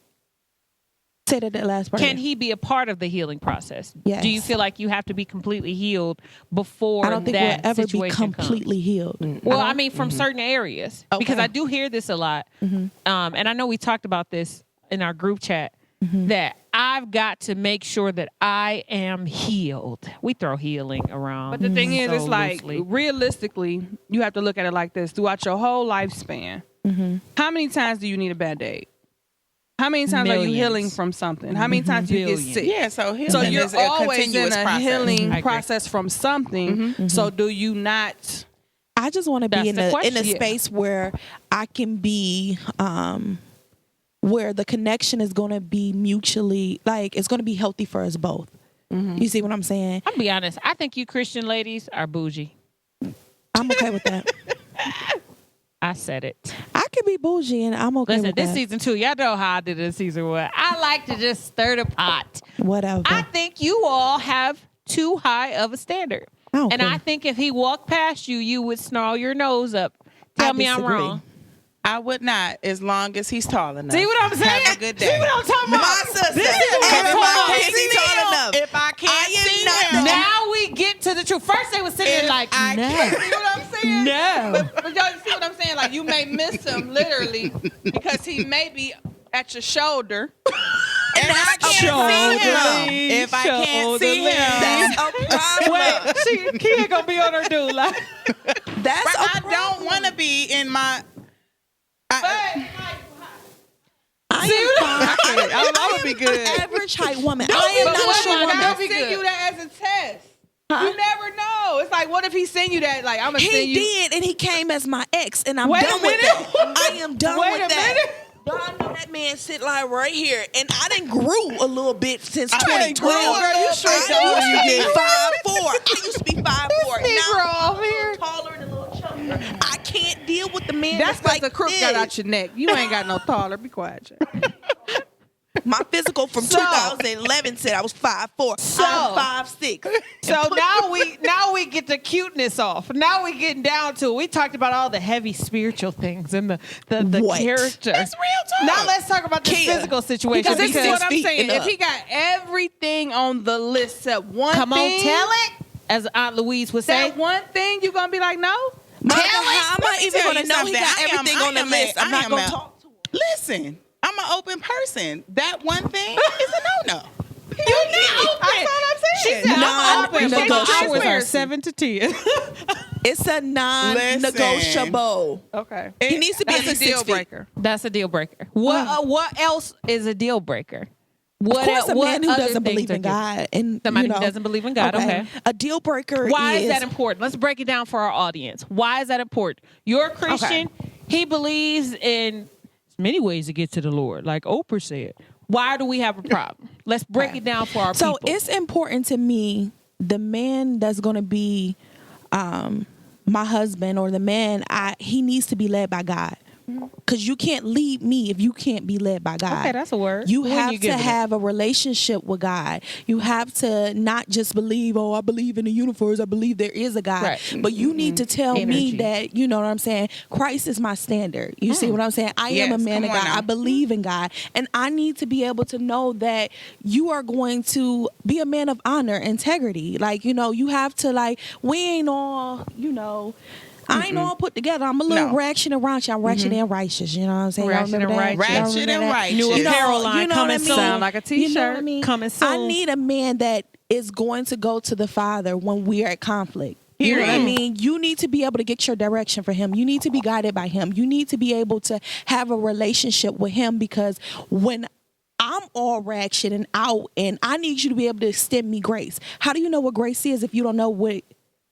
say that last part. Can again. he be a part of the healing process? Yes. Do you feel like you have to be completely healed before I don't think that we'll ever be situation completely healed. Well, I mean, from certain areas, because Okay. I do hear this a lot, and I know we talked about this in our group chat, Mm-hmm. that I've got to make sure that I am healed. We throw healing around, But the thing is, so it's like loosely. realistically, you have to look at it like this: throughout your whole lifespan, how many times do you need a bad day? How many times are you Millions. healing from something? How many times do you get Billions. sick? Yeah. So healing So you're is a always continuous in a process. healing I agree. process from something. So do you not? I just want to That's be in the a question. space where I can be where the connection is going to be mutually, like, it's going to be healthy for us both. You see what I'm saying? I'll be honest. I think you Christian ladies are bougie. I'm okay with that. I said it. I could be bougie and I'm okay Listen, with this that. season 2, y'all know how I did it in season 1. I like to just stir the pot. Whatever. I think you all have too high of a standard. I don't And care. I think if he walked past you, you would snarl your nose up. I Tell me I'm disagree. wrong. I would not, as long as he's tall enough. See what I'm saying? Have a good day. See what I'm talking about? My sister, This is what I'm if talking I about. can't see tall enough, If I can't I am see not him, the- Now we get to the truth. First they were sitting there if like, I no. can't See what I'm saying? No. But y'all see what I'm saying? Like you may miss him literally because he may be at your shoulder. and I can't see him. Shoulder If I can't see lean. him, that's a problem. Wait, she Kia gonna be on her doula. That's but a I problem. don't want to be in my. I I would be good. average height woman. But I am not a what short if woman. God send you that as a test? You never know. It's like, what if he send you that? Like, I'm gonna send He you. did, and he came as my ex, and I'm Wait a done with minute. that. I am done Wait with a that. minute. Y'all know that man sit like right here, and I done grew a little bit since I ain't 2012. grew, girl. You straight I used to dog. be 5'4". I used to be 5'4". Now over here. I'm taller and a little chubbier. I can't deal with the man That's that's because like the crook this. got out your neck. You ain't got no taller. Be quiet, Jack. My physical from 2011 said I was 5'4". I'm 5'6". So now we get the cuteness off. Now we getting down to it. We talked about all the heavy spiritual things and the What? character. That's real talk. Now let's talk about the Kia. physical situation. Because this is Because what I'm feet saying. and If up. he got everything on the list except one come thing, on, tell it, as Aunt Louise would say. that one thing, you gonna be like, no? Monica, Tell it. how am Let I me even tell going to you know he got something. everything on the list? I'm not going to talk to him. Listen, I'm an open person. That one thing is a no-no. You're not open. That's all I'm saying. She said, I'm open, but my Non-negotiable. hours are 7 to 10. It's a non-negotiable. Okay. He needs to be at That's a least deal 6 feet. breaker. That's a deal breaker. What else is a deal breaker? Of course, a what man who other doesn't things believe in are deal- God, and Somebody you who know, doesn't believe in God, okay. A deal breaker. Why is that important? Let's break it down for our audience. Why is that important? You're a Christian. He believes in many ways to get to the Lord, like Oprah said. Why do we have a problem? Let's break it down for our So people. it's important to me, the man that's going to be my husband, or the man he needs to be led by God. Because you can't lead me if you can't be led by God. Okay, that's a word. You When have you to giving it? have a relationship with God. You have to not just believe, I believe in the universe. I believe there is a God. Right. But you need to tell Energy. me that, you know what I'm saying? Christ is my standard. You see what I'm saying? I am a Yes, man of come on God. now. I believe in God. And I need to be able to know that you are going to be a man of honor, integrity. Like, you have to, like, we ain't all, I ain't all put together. I'm a little No. ratchet and raunchy. I'm ratchet and righteous. You know what I'm saying? Y'all Ratchet remember and that? righteous. Y'all Ratchet remember and that? righteous. New You know- apparel line you know coming what I mean? soon. Sound like a You know t-shirt. what I mean? Coming soon. I need a man that is going to go to the Father when we are at conflict. You know what I mean? You need to be able to get your direction for him. You need to be guided by him. You need to be able to have a relationship with him, because when I'm all ratchet and out, and I need you to be able to extend me grace. How do you know what grace is if you don't know what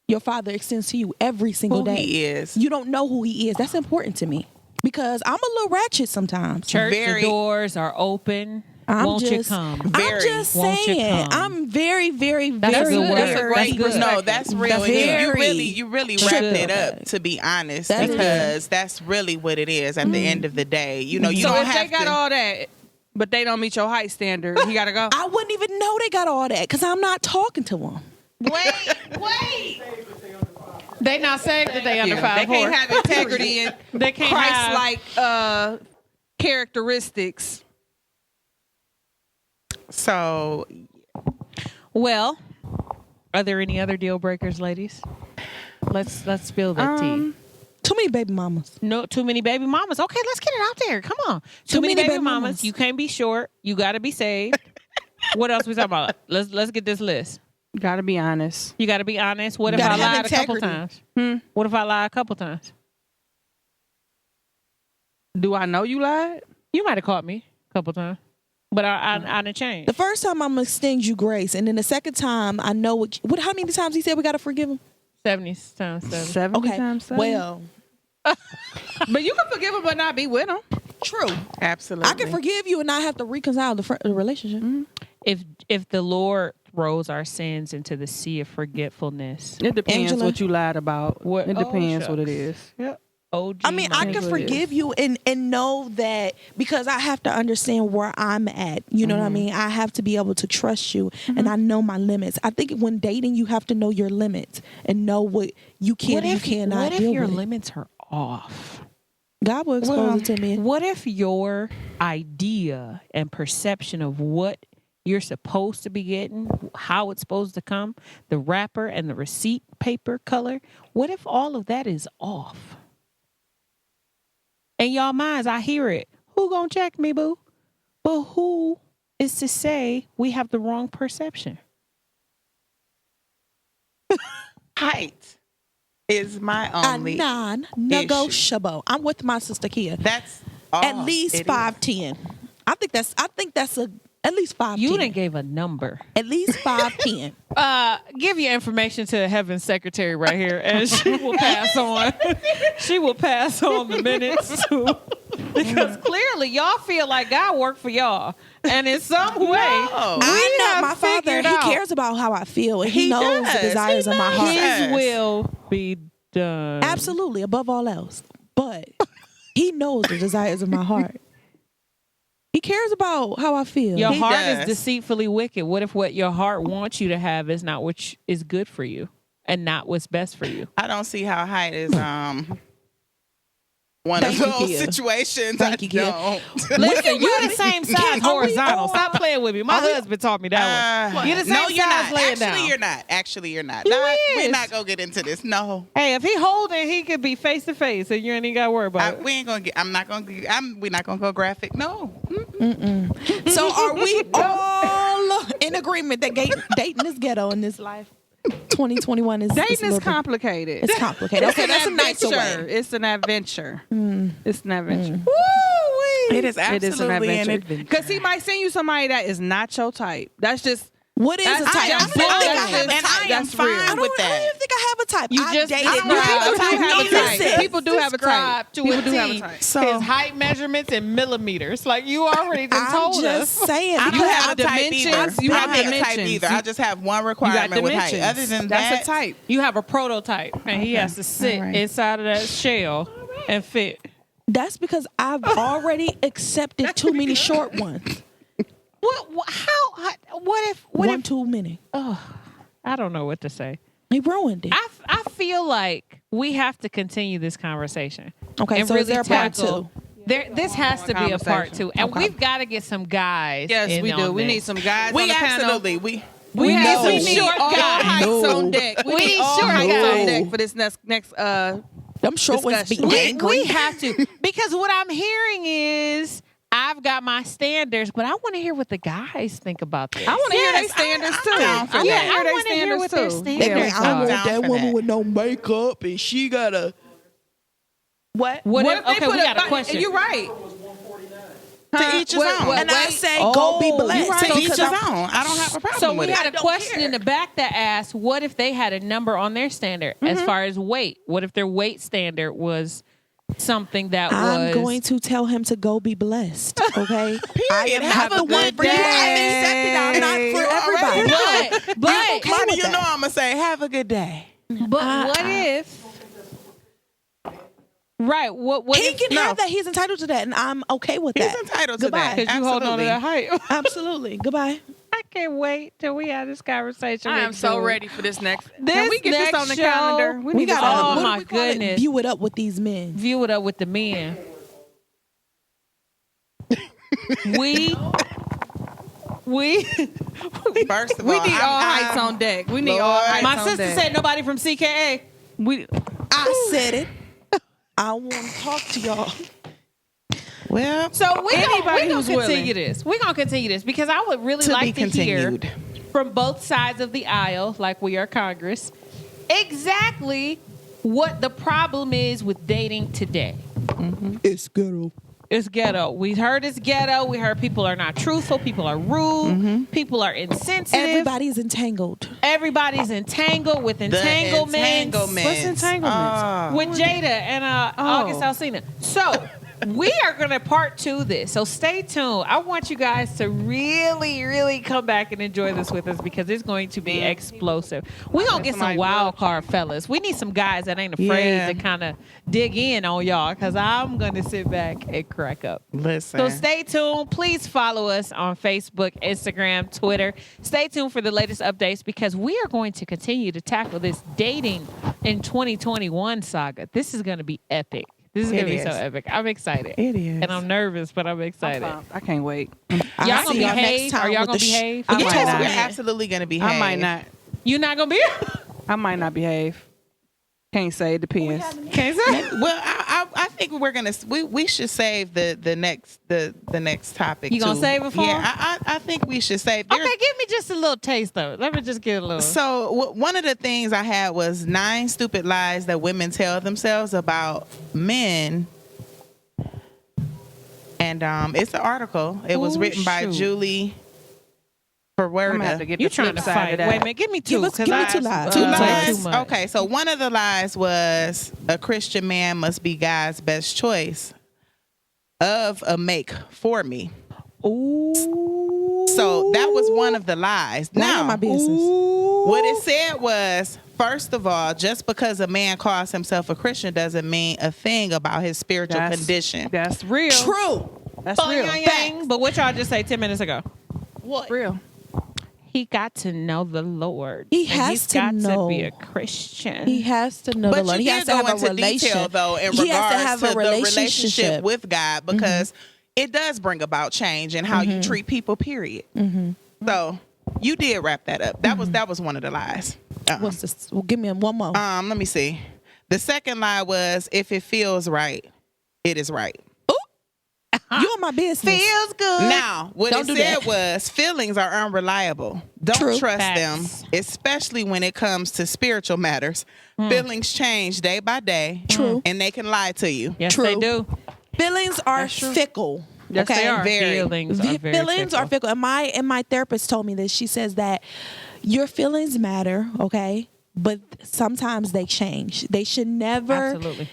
your Father extends to you every single Who day? he is. You don't know who he is. That's important to me, because I'm a little ratchet sometimes. Church, Very- the doors are open. I'm Won't you just, come? I'm Very. just Won't you saying. come? I'm very, very, That's a very, good word. very, That's a great very- perspective. No, that's real. That's And you very- really That's wrapped good. it up, to be honest, That is because that's really what it is at the end of the day. You So don't if have they got to. all that, but they don't meet your height standard, he got to go. I wouldn't even know they got all that because I'm not talking to them. Wait. They not saved that they under They 5'4". can't have integrity and They can't have. Christ-like characteristics. So Well, are there any other deal breakers, ladies? Let's spill that tea. Too many baby mamas. No, too many baby mamas. Okay, let's get it out there. Come on. Too many baby mamas. You can't be short. You got to be saved. What else we talking about? Let's get this list. Got to be honest. You got to be honest. What if Gotta I have lied a couple integrity. times? What if I lie a couple times? Do I know you lied? You might have caught me a couple times, but I didn't change. The first time I'm gonna extend you grace, and then the second time I know what. How many times he said we gotta forgive him? 70 times 7. 70 Okay. times 7. Well, But you can forgive him but not be with him. true. absolutely, I can forgive you and not have to reconcile the relationship. If the Lord throws our sins into the sea of forgetfulness, It depends Angela? what you lied about. What- It depends what it shucks. is. OG. I mean, I money. can forgive you and know that, because I have to understand where I'm at. You know what I mean? I have to be able to trust you, and I know my limits. I think when dating, you have to know your limits and know what you can What and you if, cannot what if deal your with. limits are off? God will expose it to me. What if your idea and perception of what you're supposed to be getting, how it's supposed to come, the wrapper and the receipt paper color, what if all of that is off? In y'all minds, I hear it. Who gonna check me, boo? But who is to say we have the wrong perception? height is my A only. non-negotiable. I'm with my sister Kia. That's all At least it is. 5'10". I think that's at least 5'10". You didn't gave a number. At least 5'10". Give your information to Heaven's secretary right here, and she will pass on. She will pass on the minutes to, because clearly y'all feel like God worked for y'all, and in some way, I know have my father. figured He out cares about how I feel, and he He knows does. the desires He of my knows. heart. Yes. His will be done. Absolutely, above all else. But he knows the desires of my heart. He cares about how I feel. Your He heart does. is deceitfully wicked. What if what your heart wants you to have is not what is good for you, and not what's best for you? I don't see how height is one Thank of you, those Kia. situations. Thank you, Kia. don't. Listen, you the same size Are we horizontal. all- Stop playing with me. My husband taught me that one. You're the same no, you're size not. laying Actually, down. you're not. Actually, you're not. You We're is. not gonna get into this. No, Hey, if he holding, he could be face to face, and you ain't even got to worry about it. we ain't gonna get. I'm not gonna. We're not gonna go graphic. No. So are we all in agreement that dating is ghetto in this life? 2021 is Dating it's a is little bit- complicated. It's complicated. Okay, that's a nicer adventure. way. It's an adventure. It's an adventure. It is It is an absolutely adventure. Because he might send you somebody that is not your type. That's just What is a That's- type? I am I don't think I bullshit. have a and type. I am That's fine real. I with don't that. even think I have a type. You I've just dated described- people People do type. have a Listen, type. People do have a type. To People a do have a T. type. So- His height measurements in millimeters. Like you already just I'm told just us. saying. I don't because have a type dimensions. either. You I have don't have a type dimensions. either. I just have one You got requirement with height. dimensions. Other than That's that, a type. You have a prototype, and he has to sit All right. inside of that shell and fit. That's because I've already accepted too many short ones. What if Too many. I don't know what to say. He ruined it. I feel like we have to continue this conversation. Okay, and so is there a part tackle- two? This has to be a part Conversation. 2, and Okay. we've got to get some guys. Yes, in we do. on We this. need some guys on We the panel. absolutely We need have some we need short all guys. heights No. on deck. We need all short heights guys. on deck for this next Them short ones be discussion. angry. We have to, because what I'm hearing is I've got my standards, but I want to hear what the guys think about this. I want to hear their Yes, standards I'm too. down for I that. want I to wanna hear hear their what standards their too. They be standards like, I are. want Down that for woman that. with no makeup and she gotta. What? What if, they okay, put we got a question. You're right. To each his own. And I say, go be blessed. you're right. To each his Because own. I'm- I don't have a problem So with we it. had a don't question care. in the back that asked, what if they had a number on their standard as far as weight? What if their weight standard was something that I'm was... going to tell him to go be blessed. Okay. I am Have not a the one good for you. I've day. accepted. I'm not for You everybody. already But Money, with you that. know I'm going to say, have a good day. what if... Right. What He if... can have that. He's entitled to that, and I'm okay with He's that. entitled to Goodbye. that. Because you hold on to Absolutely. that height. Absolutely. Goodbye. I can't wait till we have this conversation. I am with so you. ready for this next. This Can we get this next on the show, calendar? We need this got on Oh, what do my we call it? goodness. View it up with these men. View it up with the men. we First of We all, need all I'm- heights on deck. We need Lord. all heights my on sister deck. said nobody from CKA. we. I said it. I want to talk to y'all. Well, So we're Anybody gonna who's continue willing. this. We're gonna continue this because I would really to like be to hear continued. from both sides of the aisle, like we are Congress, exactly what the problem is with dating today. It's ghetto. It's ghetto. We heard it's ghetto. We heard people are not truthful. People are rude. People are insensitive. Everybody's entangled. Everybody's entangled with The entanglements. entanglements. What's entanglements? With Jada and August Alsina. So we are going to part 2 this. So stay tuned. I want you guys to really, really come back and enjoy this with us because it's going to be explosive. We're going to get some wild card fellas. We need some guys that ain't afraid Yeah. to kind of dig in on y'all because I'm going to sit back and crack up. Listen. So stay tuned. Please follow us on Facebook, Instagram, Twitter. Stay tuned for the latest updates because we are going to continue to tackle this dating in 2021 saga. This is going to be epic. This is going to be It so is. epic. I'm excited. It is. And I'm nervous, but I'm excited. I can't wait. Y'all I'll going see to y'all next behave? time Are y'all with going to the behave? I might Yes, not. we're absolutely going to behave. I might not. You not going to be? I might not behave. Can't say. It depends. Can't say. Well, I think we're gonna we should save the next topic. You gonna too. save it for? Yeah, I think we should save. Okay, give me just a little taste of it. Let me just get a little. So one of the things I had was 9 stupid lies that women tell themselves about men. And it's an article. It was Ooh, written by shoot. Julie I'm gonna have to Perwerda. get You the trying flip to side fight? of that. Wait a minute, give me 2. Give me 2 lies. 2 Too lies. much. Okay, so one of the lies was a Christian man must be God's best choice of a make for me. Ooh. So that was one of the lies. None of my business. What it said was, first of all, just because a man calls himself a Christian doesn't mean a thing about his spiritual condition. That's real. True. That's real. Bang. But what y'all just say 10 minutes ago? What? Real. He got to know the Lord. He And has he's to got know. to be a Christian. He has to know But the Lord. you He has did to go have a into detail, relationship. though, in He regards has to have to a the relationship with God, because it does bring about change in how you treat people, period. So you did wrap that up. That was one of the lies. What's this? Well, give me one more. Let me see. The second lie was, if it feels right, it is right. You in my business. Feels good. Now, what Don't it do said that. was, feelings are unreliable. Don't True. trust Facts. them, especially when it comes to spiritual matters. Feelings change day by day. True. And they can lie to you. Yes, True. they do. Feelings are fickle. Yes, okay? they are. Very. Feelings are very Feelings are fickle. And my therapist told me this. She says that your feelings matter, okay? But sometimes they change. They should never Absolutely.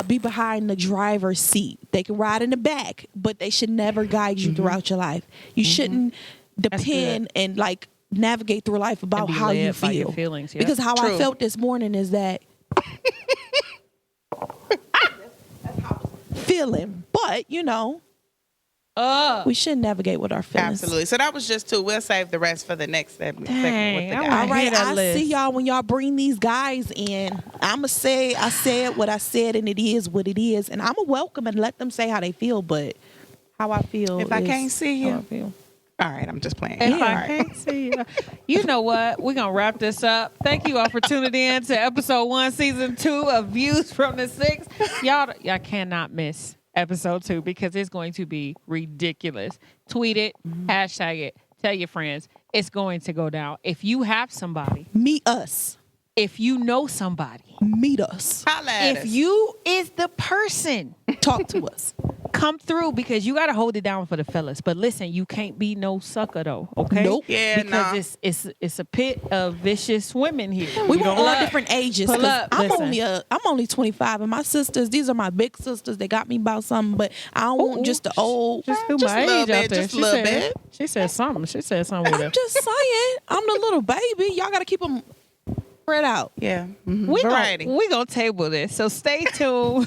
be behind the driver's seat. They can ride in the back, but they should never guide you throughout your life. You shouldn't depend and like navigate through life about be how you led by your feel. feelings, yeah. Because how I True. felt this morning is that feeling. But, we should navigate with our feelings. Absolutely. So that was just two. We'll save the rest for the next segment with the Dang, guys. All right, that I list. see y'all when y'all bring these guys in. I said what I said, and it is what it is. And I'ma welcome and let them say how they feel, but how I feel. If I is can't see you. how I feel. All right, I'm just playing. If All I right. can't see you. You know what? We're going to wrap this up. Thank you all for tuning in to episode 1, season 2 of Views from the Six. Y'all cannot miss episode 2 because it's going to be ridiculous. Tweet it, hashtag it, tell your friends. It's going to go down. If you have somebody, Meet us. if you know somebody, Meet us. Holla at if us. you is the person, Talk to us. come through because you got to hold it down for the fellas. But listen, you can't be no sucker though, okay? Nope. Yeah, because it's a pit of vicious women here. We You want don't all love- different ages. Pull 'cause up, listen. I'm only 25, and my sisters, these are my big sisters. They got me about something, but I don't want just the old. Just threw Just my a little age out bit, there. just a little bit. She said something. She said something with I'm it. just saying, I'm the little baby. Y'all got to keep them spread out. Yeah. Mhm. We Variety. gonna table this, so stay tuned.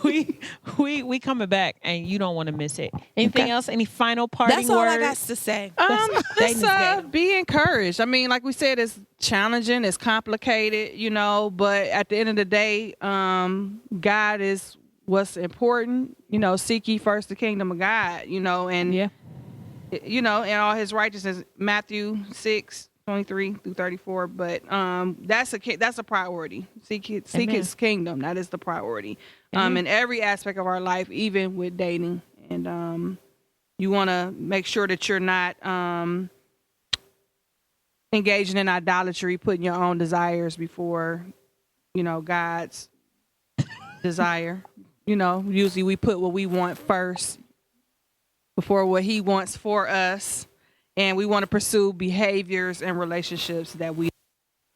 we coming back, and you don't want to miss it. Anything else? Any final parting That's all I got words? to say. Let's be encouraged. I mean, like we said, it's challenging, it's complicated, but at the end of the day, God is what's important. Seek ye first the kingdom of God, and Yeah. and all his righteousness, Matthew 6:23-34. But that's a priority. Seek Amen. his kingdom. That is the priority. In every aspect of our life, even with dating. And you want to make sure that you're not engaging in idolatry, putting your own desires before, God's desire. Usually we put what we want first before what he wants for us. And we want to pursue behaviors and relationships that we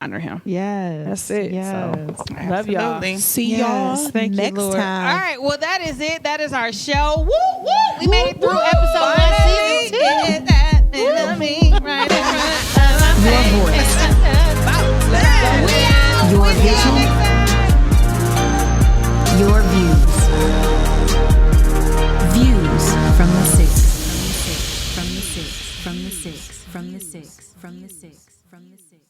honor him. Yes. That's it. Yes. So, love y'all. Absolutely. See Yes, y'all thank you, next Lord. time. All right, well, that is it. That is our show. Woo, woo. We made it through episode 1, season 2. Your voice. Your vision. Your views. Views from the six. From the six. From the six. From the six. From the six. From the six.